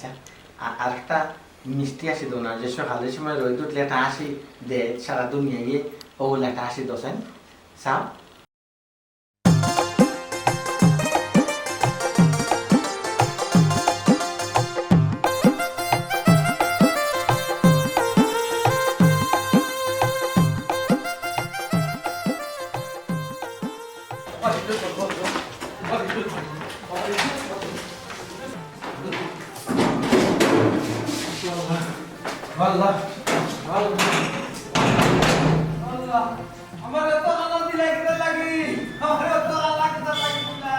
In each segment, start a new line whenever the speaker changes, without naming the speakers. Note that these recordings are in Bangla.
আচ্ছা আর একটা মিষ্টি আসি দো না যে সকালের সময় রোদ উঠলে একটা আসি দে সারা দুনিয়া গিয়ে ওগুলো একটা আসি দোসেন সাও
আল্লাহ আল্লাহ আমার এত আনন্দ লাগতে লাগি আমার এত লাগতে লাগি না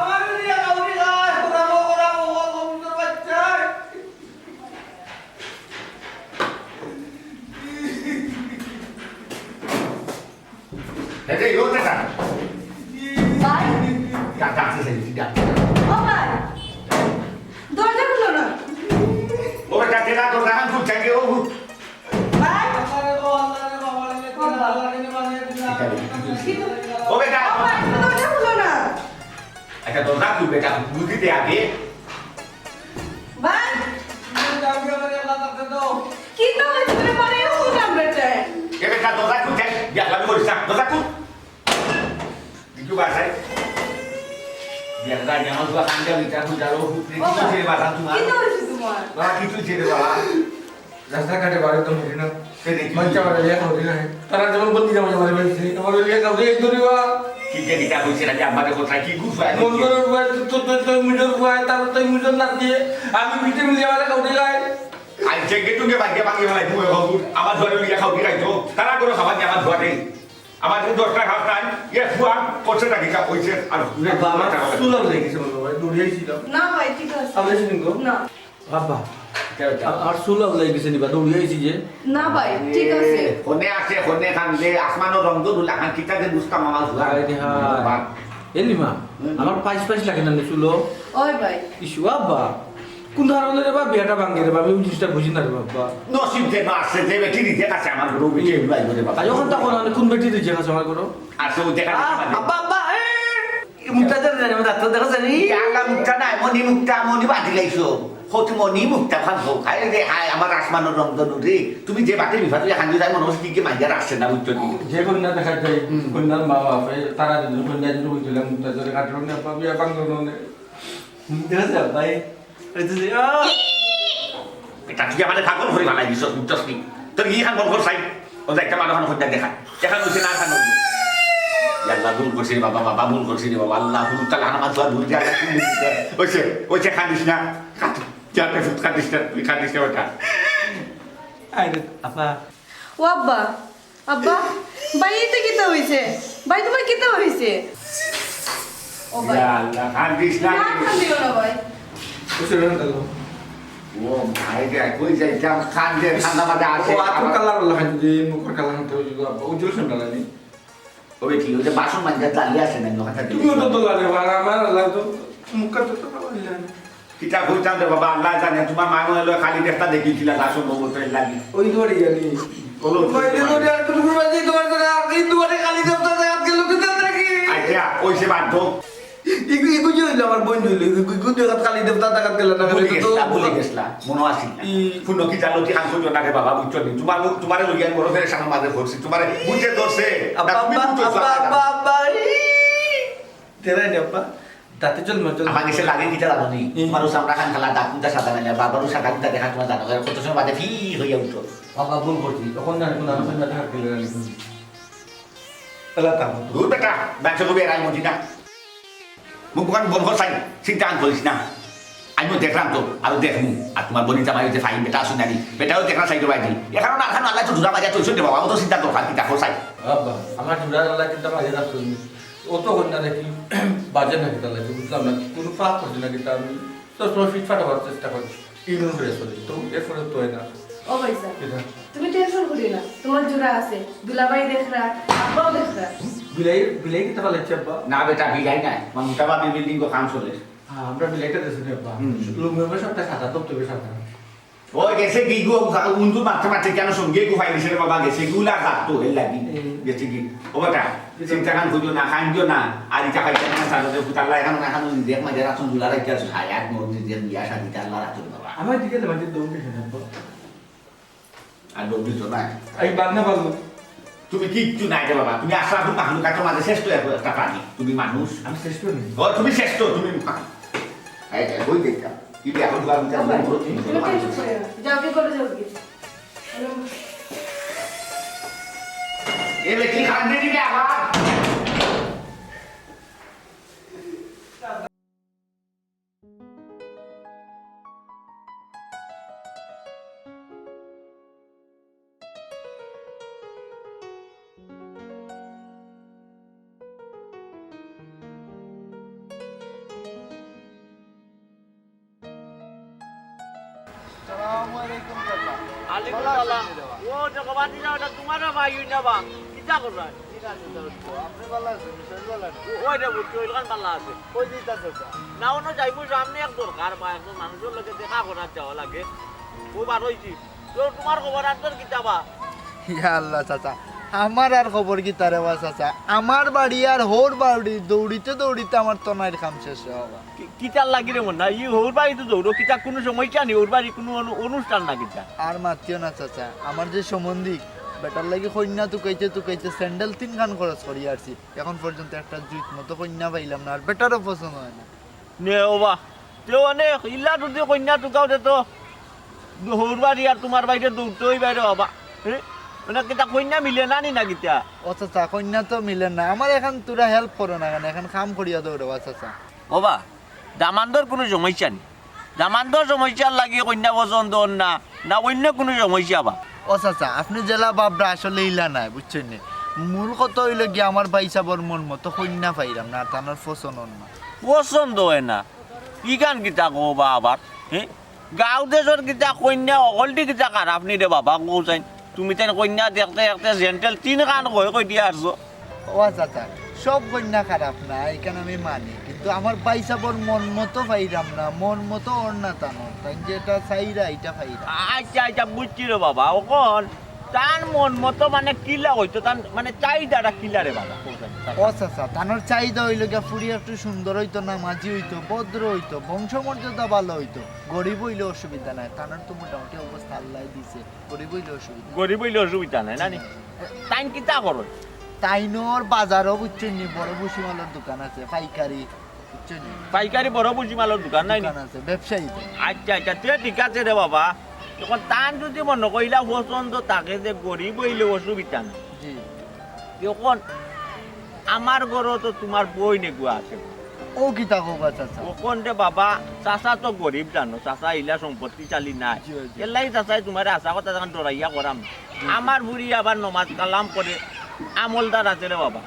আমার নিয়ে গাউরি গায় ওরা কবুতর বাচ্চা
Thế thì luôn thế nào?
ভাই
Cả cả sự gì đặt.
ও ভাই দরজা খুলো না
Ôi cả thế ra tôi ra ăn phút chạy kêu.
ভাই
Ôi
ও
cả.
ভাই দরজা খুলো না
Anh cả tôi ra tụi bé cả vui cái đẹp đi.
ভাই কি তো হয়েছে তুমি পরে এসে কামড়েছে
Cái bé cả tôi ra tụi chạy. Dạ làm ngồi sang, tôi ra cút. Đi chú bà thấy. Việc ra nhà nó vừa ăn cho người ta tụi ra lô. Đi
ও
chú
ভাই
chơi bà ra tụi
কি তো
ăn.
হয়েছে তোমার
Bà đi chú chơi được bà.
রাস্তাঘাটে বাড়ি তো হরি না
Cái này chú.
মঞ্চা বাড়ি লিয়া খাওয়া না তারা যেমন বন্দি জামা জামা বলছে আমার লিয়া খাওয়া এক ধরিবা
কি যে দিটা কইছে না যে আমাদের কোথায় কি গুছ হয়
মন করে উঠবাই তো মিটার উঠবাই তারপর তো মিটার না দিয়ে আমি মিটে মিলিয়ে আমার কাউকে গায়
আই চেকে তুমি বাগে বাগে বলাই তুমি খাবো আমার ধরে লিয়া খাও কি খাইছো তারা করে খাবার দিয়ে আমার ধরে আমার যে 10 টাকা খাই এ ফুয়া করছে টাকা কি কইছে আর
বাবা সুলাম লেগেছে বলবো ভাই দৌড়িয়েছিল
না ভাই ঠিক আছে
আমি শুনিং গো
না
বাবা আর সুলাম লেগেছে নিবা দৌড়িয়েছি যে
না ভাই ঠিক আছে
কোনে আছে কোনে খান যে আসমানো রং তো দুলা খান কিটা যে দুস্তা মামা ধুলা
আরে হ্যাঁ এলিমা আমার পাইস পাইস লাগে না সুলো
ওই ভাই
ইস্যু বাবা কোন ধরনের রে বা বিয়াটা ভাঙে রে বাবা আমি জিনিসটা বুঝি না রে বাবা
নসিব যে না আসছে যে বেটি দিতে কাছে আমার গরু বেটি ভাই বলে বাবা
যখন তখন আমি কোন বেটি দিছে কাছে আমার করো
আসে ও দেখা
আব্বা আব্বা মুখটা জানি আমি ডাক্তার দেখা জানি
আগা মুক্তা নাই মনি বাতি লাইছো হতে মনি মুক্তা ভাঙ হোক খাই রে হাই আমার আসমানো রং তো নুরি তুমি যে বাতি বিভাগ হাঁজি যাই মনে হচ্ছে কি মাইয়ার আসছে না বুঝছো নি
যে কন্যা দেখা যায় কন্যার মা বাপ তারা যদি কন্যা যদি বুঝছিলাম মুখটা ধরে কাটলো না বাবা বিয়া ভাঙলো না দেখা যায় ভাই
এটা তুই আমাদের পাগল করে বানাই দিছ বুঝছস কি তোর কি খান বল চাই ও একটা মানুষ হত্যা দেখা দেখা হইছে না খান আল্লাহ ভুল করছি বাবা বাবা ভুল করছি বাবা আল্লাহ ভুল তাহলে আমার তো ভুল যা ওইছে খানিস না যাতে ফুট খানিস না তুই খানিস না ওটা
আরে আপা
ও আব্বা আব্বা ভাই এটা কি তো হইছে ভাই তোমার কি তো হইছে ও ভাই
আল্লাহ খানিস না
না খান্দিও না ভাই
বুঝতে পারলাম
ও ভাই রে কই যাইতাম খান যে ঠান্ডা মাঝে আছে
ও আতু কালার লাগাই যদি মুখের কালার হতে হইলো আপা উজ্জ্বল সুন্দর লাগে
ওই ঠিক ওই যে বাসন মাঝে দাঁড়িয়ে আছে না কথা
তুমিও তো লাগে আমার লাগে তো মুখটা তো ভালো লাগে
কিতা কইতাম রে বাবা আল্লাহ জানে তোমার মা হলো খালি দেখতা দেখিছিলা বাসন বলতে লাগি
ওই দৌড়ে জানি
বলো
ওই দৌড়ে আর কোনো বাজি দৌড় করে আর এই দৌড়ে খালি দেবতা জায়গা গেল কি দেখি
আচ্ছা ওইসে বাধ্য
ইগু যে হইলো আমার বন্ধু হইলো ইগু দেবতা খালি দেবতা জায়গা গেল না
ভুলে গেছলা মনে আছে ফুনো কি জানো কি হাঙ্কো জনা রে বাবা বুঝছো নি তোমারে লইয়া বড় করে সামনে মাঝে ধরছি তোমারে বুঝে ধরছে
তেরা নে আপা তাতে চল মত
আমার দেশে লাগে কিটা জানো নি মানুষ আমরা খান খালা ডাকুটা সাদা না বাবারও সাদা কিটা দেখা তোমার জানো কত সময় বাদে ফি হইয়া উঠো
বাবা ভুল করছি তখন না কোন আমি না থাকতে গেল তাহলে তা
দূর বেটা ব্যাংক কবে রাই মজি না মুখ কান বন্ধ চাই চিন্তা আন করিস না আমি দেখলাম তো আর দেখমু আর তোমার বনিতা মারি যে ফাইন বেটা শুনানি বেটাও দেখলা চাইতে বাইদি এখানে না খান আল্লাহ তো দুরা বাজা তো শুনতে বাবা তো চিন্তা তো খান কিটা খোসাই
বাবা আমার জুড়া আল্লাহ কিন্তু বাজে রাখছো ও তো কন্যা দেখি বাজে না কিতা লাগে বুঝলাম না কোনো পাপ করছি না কিতা আমি তো ফিট ফাট হওয়ার চেষ্টা করছি ইউনিয়ন করে চলি তো এরপরে তো হয় না
ও ভাই স্যার তুমি টেনশন করি না তোমার জোড়া আছে দুলাভাই দেখরা আব্বাও দেখরা
বিলাই বিলাই কিতা ভালো লাগছে আব্বা
না বেটা বিলাই নাই মমতা বা বিল্ডিং কো কাম চলে
হ্যাঁ আমরা বিলাইটা দেশে রে আব্বা লোক মেয়ে সবটা সাদা তো তবে সাদা
ওই গেছে কি গো উন্দু মারতে মারতে কেন সঙ্গে গো ফাইলিস রে বাবা গেছে গুলা কাটতো হেল লাগি গেছে কি ও বেটা চিন্তা কান কইও না খান দিও না আর ইটা খাইতে না সাথে পুতাল্লা এখন এখন দেখ মাঝে রাতুন দুলা রাখি আছে হায়াত মসজিদ দিয়ে বিয়া শাদি আল্লাহ রাতুন বাবা
আমার দিকে মাঝে দৌড়ে খেলবো
আর দৌড়ি তো না
এই বান্না পারবো
তুমি কিচ্ছু নাই রে বাবা তুমি আশা তুমি মানুষ কাছে মাঝে শ্রেষ্ঠ একটা প্রাণী তুমি মানুষ
আমি শ্রেষ্ঠ নেই
ও তুমি শ্রেষ্ঠ তুমি এই বই দেখা কি বিয়া হল আমি জানি
যাও কি করে যাও কি
এ বেটি খান দিবি কে আবার
আলাইকুম সালাম ও জগবাতি না ওটা তোমার ভাই না বা কিটা করবা
আপনি ভালো আছেন ভালো আছেন
ওই রে বুঝছো এলাকান পাল্লা আছে
কই দিতাছে
না অন্য যাইবো সামনে এক দরকার বা একজন মানুষের লগে দেখা করার যাওয়া লাগে ও বার হইছি তো তোমার খবর আর তোর কিটা বা
ইয়া আল্লাহ চাচা আমার আর খবর কি তারে বা চাচা আমার বাড়ি আর হোর বাড়ি দৌড়িতে দৌড়িতে আমার তনাইর কাম শেষ হওয়া
কিটার লাগি রে মন না ই ওর বাড়ি তো দৌড়ো কিটা কোনো সময় জানি ওর বাড়ি কোনো অনুষ্ঠান না কিটা
আর মাতিও না চাচা আমার যে সম্বন্ধী বেটার লাগি কন্যা তুকাইতে স্যান্ডেল 3 খান খরচ করি আসছি এখন পর্যন্ত একটা জুইত মতো কন্যা পাইলাম না আর বেটারও পছন্দ হয় না
নে ও বা তেও অনেক ইল্লা যদি কন্যা টুকাও দে তো ওর বাড়ি আর তোমার বাড়িতে দৌড়তেই বাইরে হবা মানে কিটা কন্যা মিলে না নি না কিটা
ও চাচা কন্যা তো মিলে না আমার এখন তোরা হেল্প করো না কেন এখন কাম করিয়া দৌড়বা চাচা
ওবা দামান্দর কোনো সমস্যা নেই দামান্দর সমস্যার লাগি কন্যা পছন্দ না না অন্য কোনো সমস্যা বা
ও চাচা আপনি জেলা বাবরা আসলে ইলা নাই বুঝছেন নি মূল কথা হইল গিয়ে আমার বাইসাবর মন মতো কন্যা পাইলাম না আর তানোর পছন্দ না
পছন্দ হয় না ই গান কিতা কো বা আবার হ্যাঁ গাঁও দেশের কিতা কন্যা অকলটি কিতা কার আপনি রে বাবা কৌ চাই তুমি তাই কন্যা দেখতে দেখতে জেন্টেল 3 গান কই দিয়া আসছো
ও চাচা সব কন্যা খারাপ না এখানে আমি মানি কিন্তু আমার বাইসাবর মন মতো পাইলাম না মন মতো ওর না তানোর তাই যেটা চাইরা এটা পাইরা
আচ্ছা আচ্ছা বুঝছি রে বাবা ওখন তার মন মতো মানে কিলা হইতো তার মানে চাহিদাটা কিলা রে বাবা কৌ চাই?
ও চাচা তানোর চাহিদা হইল গিয়া ফুরি একটু সুন্দর হইতো না মাঝি হইতো ভদ্র হইতো বংশমর্যাদা ভালো হইতো গরিব হইলে অসুবিধা নাই তানোর তো মোটামুটি অবস্থা আল্লাহ দিছে গরিব হইলে অসুবিধা
গরিব হইলে অসুবিধা নাই নানি তাই কিতা করো
তাইনোর বাজারও বুঝছেন নি বড় ভুসিমালের দোকান আছে পাইকারি বুঝছেন নি
পাইকারি বড় বুঝি মালের দোকান নাই নি?
দোকান আছে ব্যবসায়ী তো।
আচ্ছা আচ্ছা তে ঠিক আছে রে বাবা তখন তান যদি মনে কইলা পছন্দ তাকে যে গরিব হইলে অসুবিধা না
জি
তখন আমার ঘরও তো তোমার বই নেগুয়া আছে
ও কিতা কবা চাচা
তখন রে বাবা চাচা তো গরিব জানো চাচা ইলা সম্পত্তিশালী নাই
জি, জি।
এলাই চাচাই তোমার আশা কথা যখন ডরাইয়া করাম আমার বুড়ি আবার নমাজ কালাম করে আমলদার আছে রে বাবা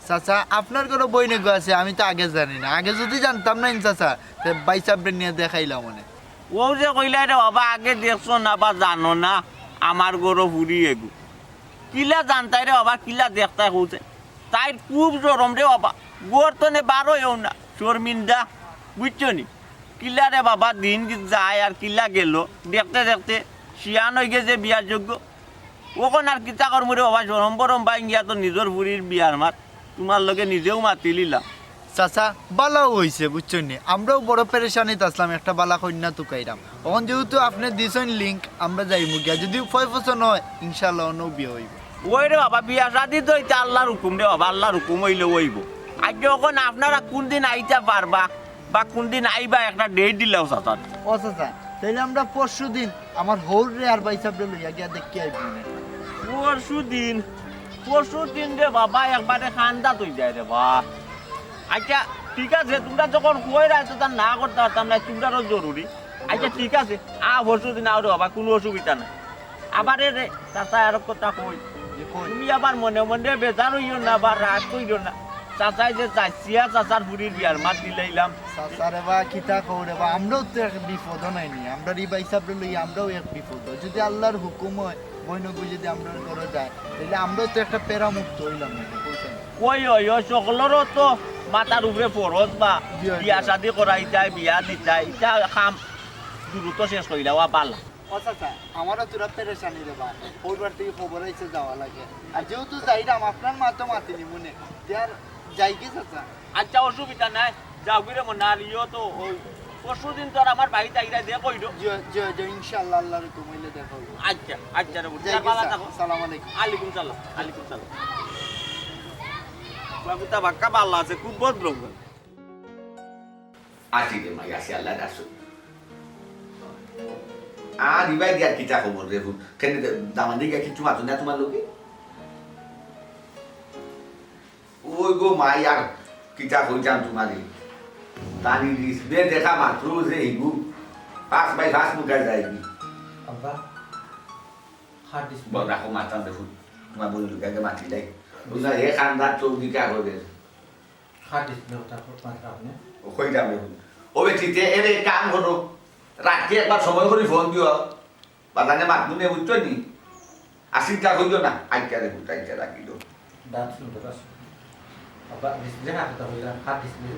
চাচা আপনার কোনো বই নেগো আছে আমি তো আগে জানি না আগে যদি জানতাম না চাচা বাইসাবরে নিয়ে দেখাইলাম মানে
ও যে কইলা রে বাবা আগে দেখছো না বা জানো না আমার গরো ফুরি এগু কিলা জানতাই রে বাবা কিলা দেখতাই হচ্ছে তাই খুব জরম রে বাবা গোর তো নে বারো এও না শর্মিন্দা বুঝছো নি কিলা রে বাবা দিন যায় আর কিলা গেল দেখতে দেখতে শিয়ান হয়ে গেছে বিয়ার যোগ্য ওখন আর কিতা করবো রে বাবা জরম বরম বাই গিয়া তো নিজের বুড়ির বিয়ার মাত তোমার লগে নিজেও মাতি লিলাম
চাচা বালাও হয়েছে বুঝছেন নি আমরাও বড় পেরেশানিত আসলাম একটা বালা কন্যা তুকাইরাম তখন যেহেতু আপনি দিছেন লিঙ্ক আমরা যাইমু গিয়া যদি ফয় পছন্দ হয় ইনশাল্লাহ অন্য বিয়ে হইব
ওই রে বাবা বিয়া শাদি তো এটা আল্লাহর হুকুম রে বাবা আল্লাহর হুকুম হইলে ওইব আজকে ওখানে আপনারা কোন দিন আইতে পারবা বা কোন দিন আইবা একটা ডেট দিলেও সাথে
ও চাচা তাইলে আমরা পরশু দিন আমার হোর রে আর বাইসাবরে লইয়া গিয়া দেখি আইব
পরশু দিন রে বাবা একবারে খান্দা তুই যায় রে বাবা আচ্ছা ঠিক আছে তোমরা যখন কই রাখতো তার না করতে পারতাম না তোমরারও জরুরি আচ্ছা ঠিক আছে পরশু দিন আও রে বাবা কোনো অসুবিধা নাই আবার রে চাচা আর কথা কই তুমি আবার মনে মনে বেজার হইও না বা রাগ কইও না চাচাই যে চাইছিয়া চাচার বুড়ির বিয়ার মাত দিলাইলাম
চাচারে বা কিতা কৌরে বা আমরাও তো এক বিপদ নাইনি আমরা রি বাইসাবরে লইয়া আমরাও এক বিপদ যদি আল্লাহর হুকুম হয় বৈনবু যদি আমরা করে যায় তাহলে আমরাও তো একটা পেরা মুক্ত হইলাম নাকি বুঝছেন
ওই ওই ওই সকলেরও তো মাথার উপরে ফরজ বা বিয়া শাদি করাই যায় বিয়া দিতাই এটা কাম দ্রুত শেষ করিলা ওয়া পালা
ও ও চাচা আমারও তোরা পেরেশানি রে বা ওইবার থেকে খবর হয়েছে যাওয়া লাগে আর যেহেতু যাইরাম আপনার মাতো মাতিনি মনে আর যাই কি চাচা
আচ্ছা অসুবিধা নাই যাও গিরে মনে আর ইও তো ওই পরশু দিন তো আর আমার বাড়িতে আইরা দিয়ে কইলো
যে ইনশাআল্লাহ আল্লাহর হুকুমে দেখা হইব
আচ্ছা আচ্ছা রে বুঝছি
যাই কি
ভালো
স্যার,
থাকো
সালাম আলাইকুম
আলাইকুম সালাম আলাইকুম সালাম বাবুটা বাক্কা ভালো আছে খুব ভদ্র
আসি রে মাই আসি আল্লাহ রাসূল আর ইবাই দিয়া কিতা খবর রে ফুল কেন দামান দিকে কিছু মাতো না তোমার লোকে ওই গো মাই আর কিতা কইতাম তোমারে তানি দিসবে দেখা মাত্র যে ইগু 5x5 মুখা যাইবি
আব্বা হার্ড ডিস্ক
বল রাখো মাতাম দেখুন তোমার বলি লোকে মাটি দেয় বুঝলা এ খানদার চৌদিকা হবে
হার্ড ডিসপ্লে ওটা মাত্র আপনি
ওই যাবে ও বেটিতে এর কাম হলো রাতে একবার সময় করে ফোন দিও বাদানে মাতনুনে বুঝছো নি আসিটা কইও না আইকা রে বুঝাইতে রাখিল
দাঁত শুনতে পাস আব্বা ডিসপ্লে হাতে হইলা হার্ড ডিসপ্লে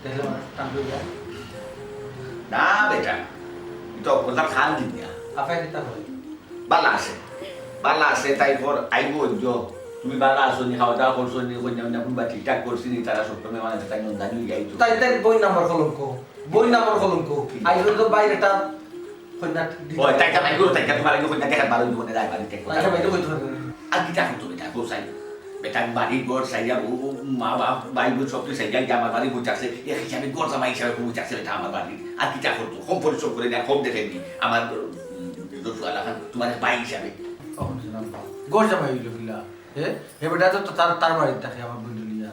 দেখলে মানুষ টানবে যায়
না বেটা তো কথা খান দিনিয়া
আফাই দিতে হয়
বালা আছে তাই পর আইবো যো তুমি বালা আসো নি খাওয়া দাওয়া করছো নি কোন না কোন বা ঠিকঠাক করছি নি তারা সপ্তমে মানে তাই নন্দানি যাইতো
তাই তাই বই নাম্বার কলঙ্ক আইলো তো বাইরেটা কইনা
ওই তাই কামাই করো তাই তোমার আগে কোন দেখা বারো জীবনে যায় বাড়িতে
তাই বাইরে কইতে হবে
আর কি চাকরি তো বেটা কোসাই বেটা বাড়ি ঘর সাইয়া ও মা বাপ ভাই বোন সব কিছু সাইয়া আমার বাড়ি বুঝাছে এক হিসাবে ঘর জামাই হিসাবে বুঝাছে বেটা আমার বাড়ি আর কি চাকরি তো কম পরিশ্রম করে না কম দেখে নি আমার তোমার ভাই হিসাবে
গোর জামাই হইলো কিলা হে বেটা তো তার বাড়িতে থাকে আমার বন্ধুলিয়া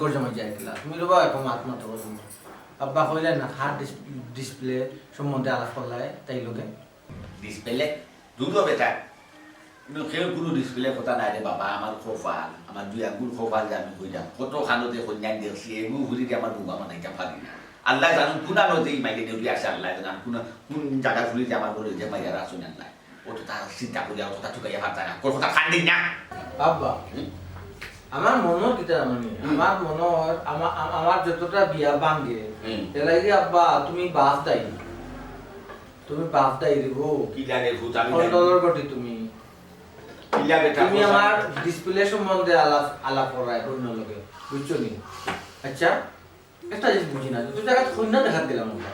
গোর জামাই যায় কিলা তুমি রবা এখন আত্মহত্যা করছো আব্বা কইলে না হার্ড ডিসপ্লে সম্বন্ধে আলাপ করলাই তাই লোকে
ডিসপ্লে দুটো বেটা কিন্তু কেউ কোনো ডিসপ্লে কথা নাই রে বাবা আমার খোফাল আমার দুই আঙ্গুল খোফাল যে আমি কইলাম কত খানোতে কন্যান দেখছি এগুলো ঘুরি দিয়ে আমার বুবা মানাইতে পারি না আল্লাহ জানুন কোনা নদী মাইলে নেউলি আসে আল্লাহ জানান কোন জায়গা ঘুরি দিয়ে আমার বলে যে মাইয়ারা আসুন আল্লাহ ও তো তার চিন্তা করে অত তা চুকাইয়া ভাবতা না কোন কথা খান দিন না
আব্বা আমার মনের কিতা জানি আমার মনের আমার যতটা বিয়া ভাঙ্গে এলাকি আব্বা তুমি বাপ দাই দিব
কি জানে ভূত আমি
কন্ট্রোলার গটি তুমি
কিলা বেটা
তুমি আমার ডিসপ্লে সম্বন্ধে আলাপ করায় অন্য লোকে বুঝছো নি আচ্ছা একটা জিনিস বুঝি না তুই জায়গা কন্যা দেখা দিলাম আমরা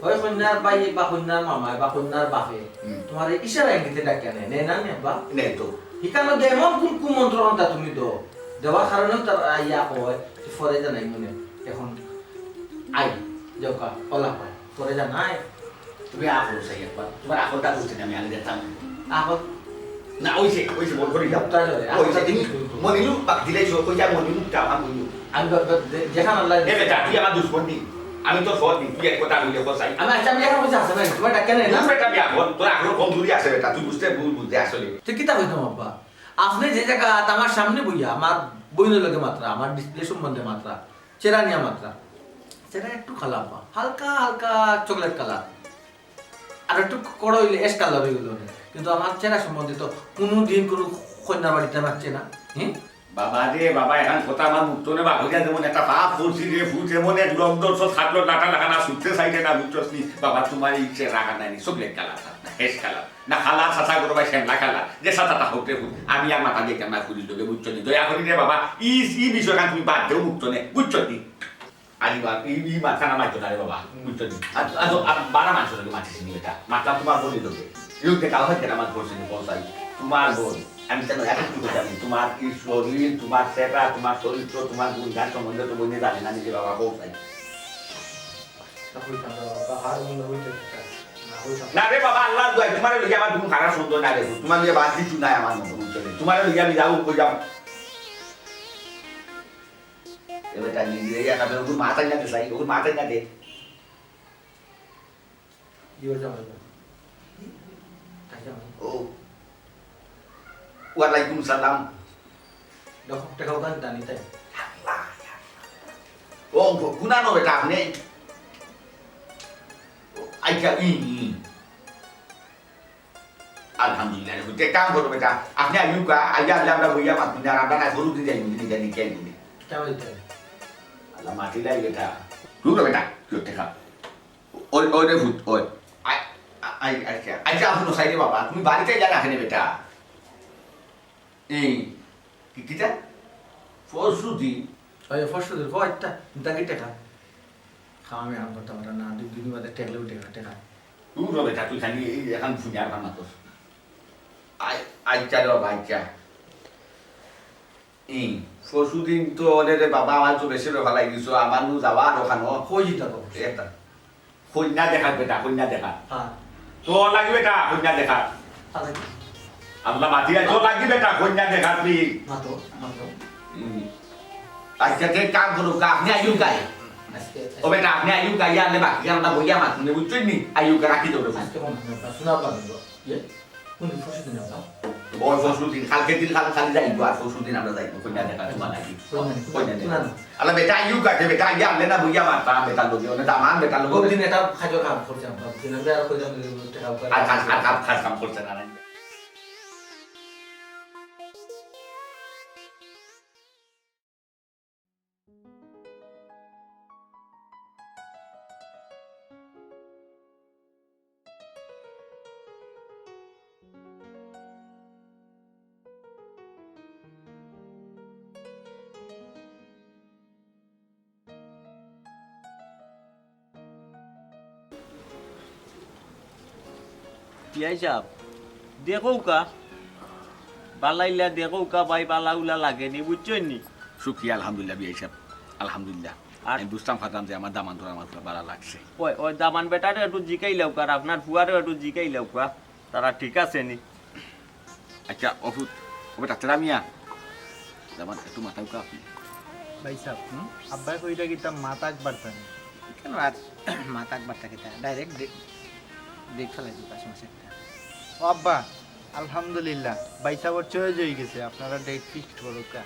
ওই কন্যার বাই বা কন্যার মামায় বা কন্যার বাপে তোমার ইশারা ইঙ্গিতে ডাকে নে না নে বা
নে তো
হিকানো দেমন কোন কুমন্ত্র হন্তা তুমি তো দেওয়ার কারণেও তার ইয়া হয় ফরে জানাই মনে এখন আই যাওকা ওলা পায় ফরে জানাই
তুমি আখো সাই একবার তোমার আখোটা বুঝতে না আমি আগে দেখতাম
আগত
না ওইছে বল করে দাও
তাই ধরে
ওইছে দিন মনিলু বাক দিলে সব কই যা মনিলু তা আমি কইলু
আমি যেখান আল্লাহ
এ বেটা তুই আমার দুশ্মন নি আমি তো ফট নি তুই এক কথা হইলে কসাই
আমি আচ্ছা আমি এখন বুঝে আসে না তোমার ডাকে না
না বেটা বিয়া বল তোর আগ্রহ কম দূরে আছে বেটা তুই বুঝতে আসলে
তো কিতা হইতাম আব্বা আপনি যে জায়গা আমার সামনে বইয়া আমার বইনের লগে মাত্রা আমার ডিসপ্লে সম্বন্ধে মাত্রা চেরা নিয়া মাত্রা সেটা একটু খালা আব্বা হালকা চকলেট কালার আর একটু কড়া হইলে এস কালার হয়ে গেল কিন্তু আমার চেরা সম্বন্ধে তো কোনোদিন কোনো কন্যার বাড়িতে মারছে না হ্যাঁ
বাবা রে বাবা এখন কথা আমার মুক্ত নে বাঘরিয়া যেমন একটা পা ফুলছি রে ফুল যেমন এক লকডাউন সব থাকলো লাটা লাগানা সুখতে চাইতে না বুঝছস নি বাবা তোমার ইচ্ছে রাখা নাই চকলেট কালার না হেস কালার না খালা সাসা করো ভাই শ্যামলা কালার যে সাতাটা হোক রে আমি আর মাথা দিয়ে কেমন ফুলি লোকে বুঝছো নি দয়া করি রে বাবা ই বিষয়টা তুমি বাদ দেও মুক্ত নে বুঝছো নি আলিবার ই মাথা না মাইতো না রে বাবা বুঝছো নি আর বারা মাছ লোকে মাছিস নি এটা মাথা তোমার বলি লোকে লোকে কাল হইতে আমার করছে নি বলছাই তোমার বোন আমি জানো এখন কি জানি তোমার কি শরীর তোমার সেবা তোমার চরিত্র তোমার গুণগান সম্বন্ধে তো বলে জানে না নিজে বাবা বলছাই না রে বাবা আল্লাহ দোয়াই তোমার লইয়া আমার গুণ খারাপ সুন্দর না রে তোমার লইয়া বাদ কিছু নাই আমার মতো বুঝছো তোমার লইয়া আমি যাবো কই যাবো এবার তা নিজে ইয়া না ওর মাথায় না দেই ওর মাথায় না দে ও ওয়ালাইকুম সালাম
দেখো টাকাও গান জানি তাই
ও গুনানো বেটা আপনি আইকা আলহামদুলিল্লাহ তে কাম করো বেটা আপনি আইউকা আইয়া আমরা বইয়া মাত না আমরা না গরু দিতে জানি কেন দিনে
কেমন দিতে
আল্লাহ মাটি লাই বেটা তুই বেটা কি দেখা ওই ওই রে ভূত ওই আচ্ছা আচ্ছা আপনার সাইডে বাবা তুমি বাড়িতে যা রাখেনি বেটা এই কিটা পরশু দিন
ওই ফসল দেবো একটা দাগি টাকা খাওয়ামি আম করতে পারে না 2 দিন বাদে টেকলেও টাকা
তুই বেটা তুই খালি এখন ফুঞ্জার ভাঙা তোর আচ্ছা রে বাবা আচ্ছা পরশু দিন তো রে বাবা আমার তো বেশি ভালো লাগিয়েছো আমার নু যাওয়া আর ওখানে
কই জিতা কো
এটা কন্যা দেখার বেটা কন্যা দেখা
হ্যাঁ
তো লাগবে বেটা কন্যা দেখা
আলাদা
আল্লাহ মাতিয়া তো লাগবে বেটা কন্যা দেখা প্লিজ
মাতো
আজকে যে কাম করো আপনি আয়ু গায়ে
আজকে
ও বেটা আপনি আয়ু গায়ে আনলে বাকি কামটা বইয়া মাতুনে বুঝছেন নি আয়ু রাখি দেবো
আজকে কোন শোনা পাবো ইয়ে কোন ফসল দিন দাও
ওই পরশু দিন কালকে দিন খালি যাইবো আর পরশু দিন আমরা যাইবো কন্যা দেখা তোমার নাকি কন্যা দেখা আল্লাহ বেটা আয়ু গায়ে বেটা আইয়া আনলে না বইয়া মাতা বেটা লোকে ওনে দামান বেটা লোকে
দিন এটা খাজো কাম করছে আমরা দিন আমরা আর কই টাকা
আর কাজ কাম করছে না
পিয়াই সাহেব দেখো কা বালাইলা দেখো কা ভাই বালা উলা লাগেনি বুঝছেন নি
শুক্রিয়া আলহামদুলিল্লাহ বিয়ে সাহেব আলহামদুলিল্লাহ
আর
আমি বুঝতাম ফাতাম যে আমার দামান ধরা আমার ভালো লাগছে
ওই ওই দামান বেটারে একটু জিকাই লওকা আর আপনার ফুয়ারে একটু জিকাই লওকা তারা ঠিক আছে নি
আচ্ছা অফুত ওবে ডাক্তার মিয়া দামান একটু মাথা উকা আপনি
ভাই সাহেব আব্বাই কইরা গিতা মাতাক বার্তা নেই
কেন আর মাথা একবার থাকে ডাইরেক্ট ব্রেক ফেলাই দিই 5 মাসে
ও আব্বা আলহামদুলিল্লাহ ভাই সাহেবের চয়েস হয়ে গেছে আপনারা ডেট ফিক্সড করো কা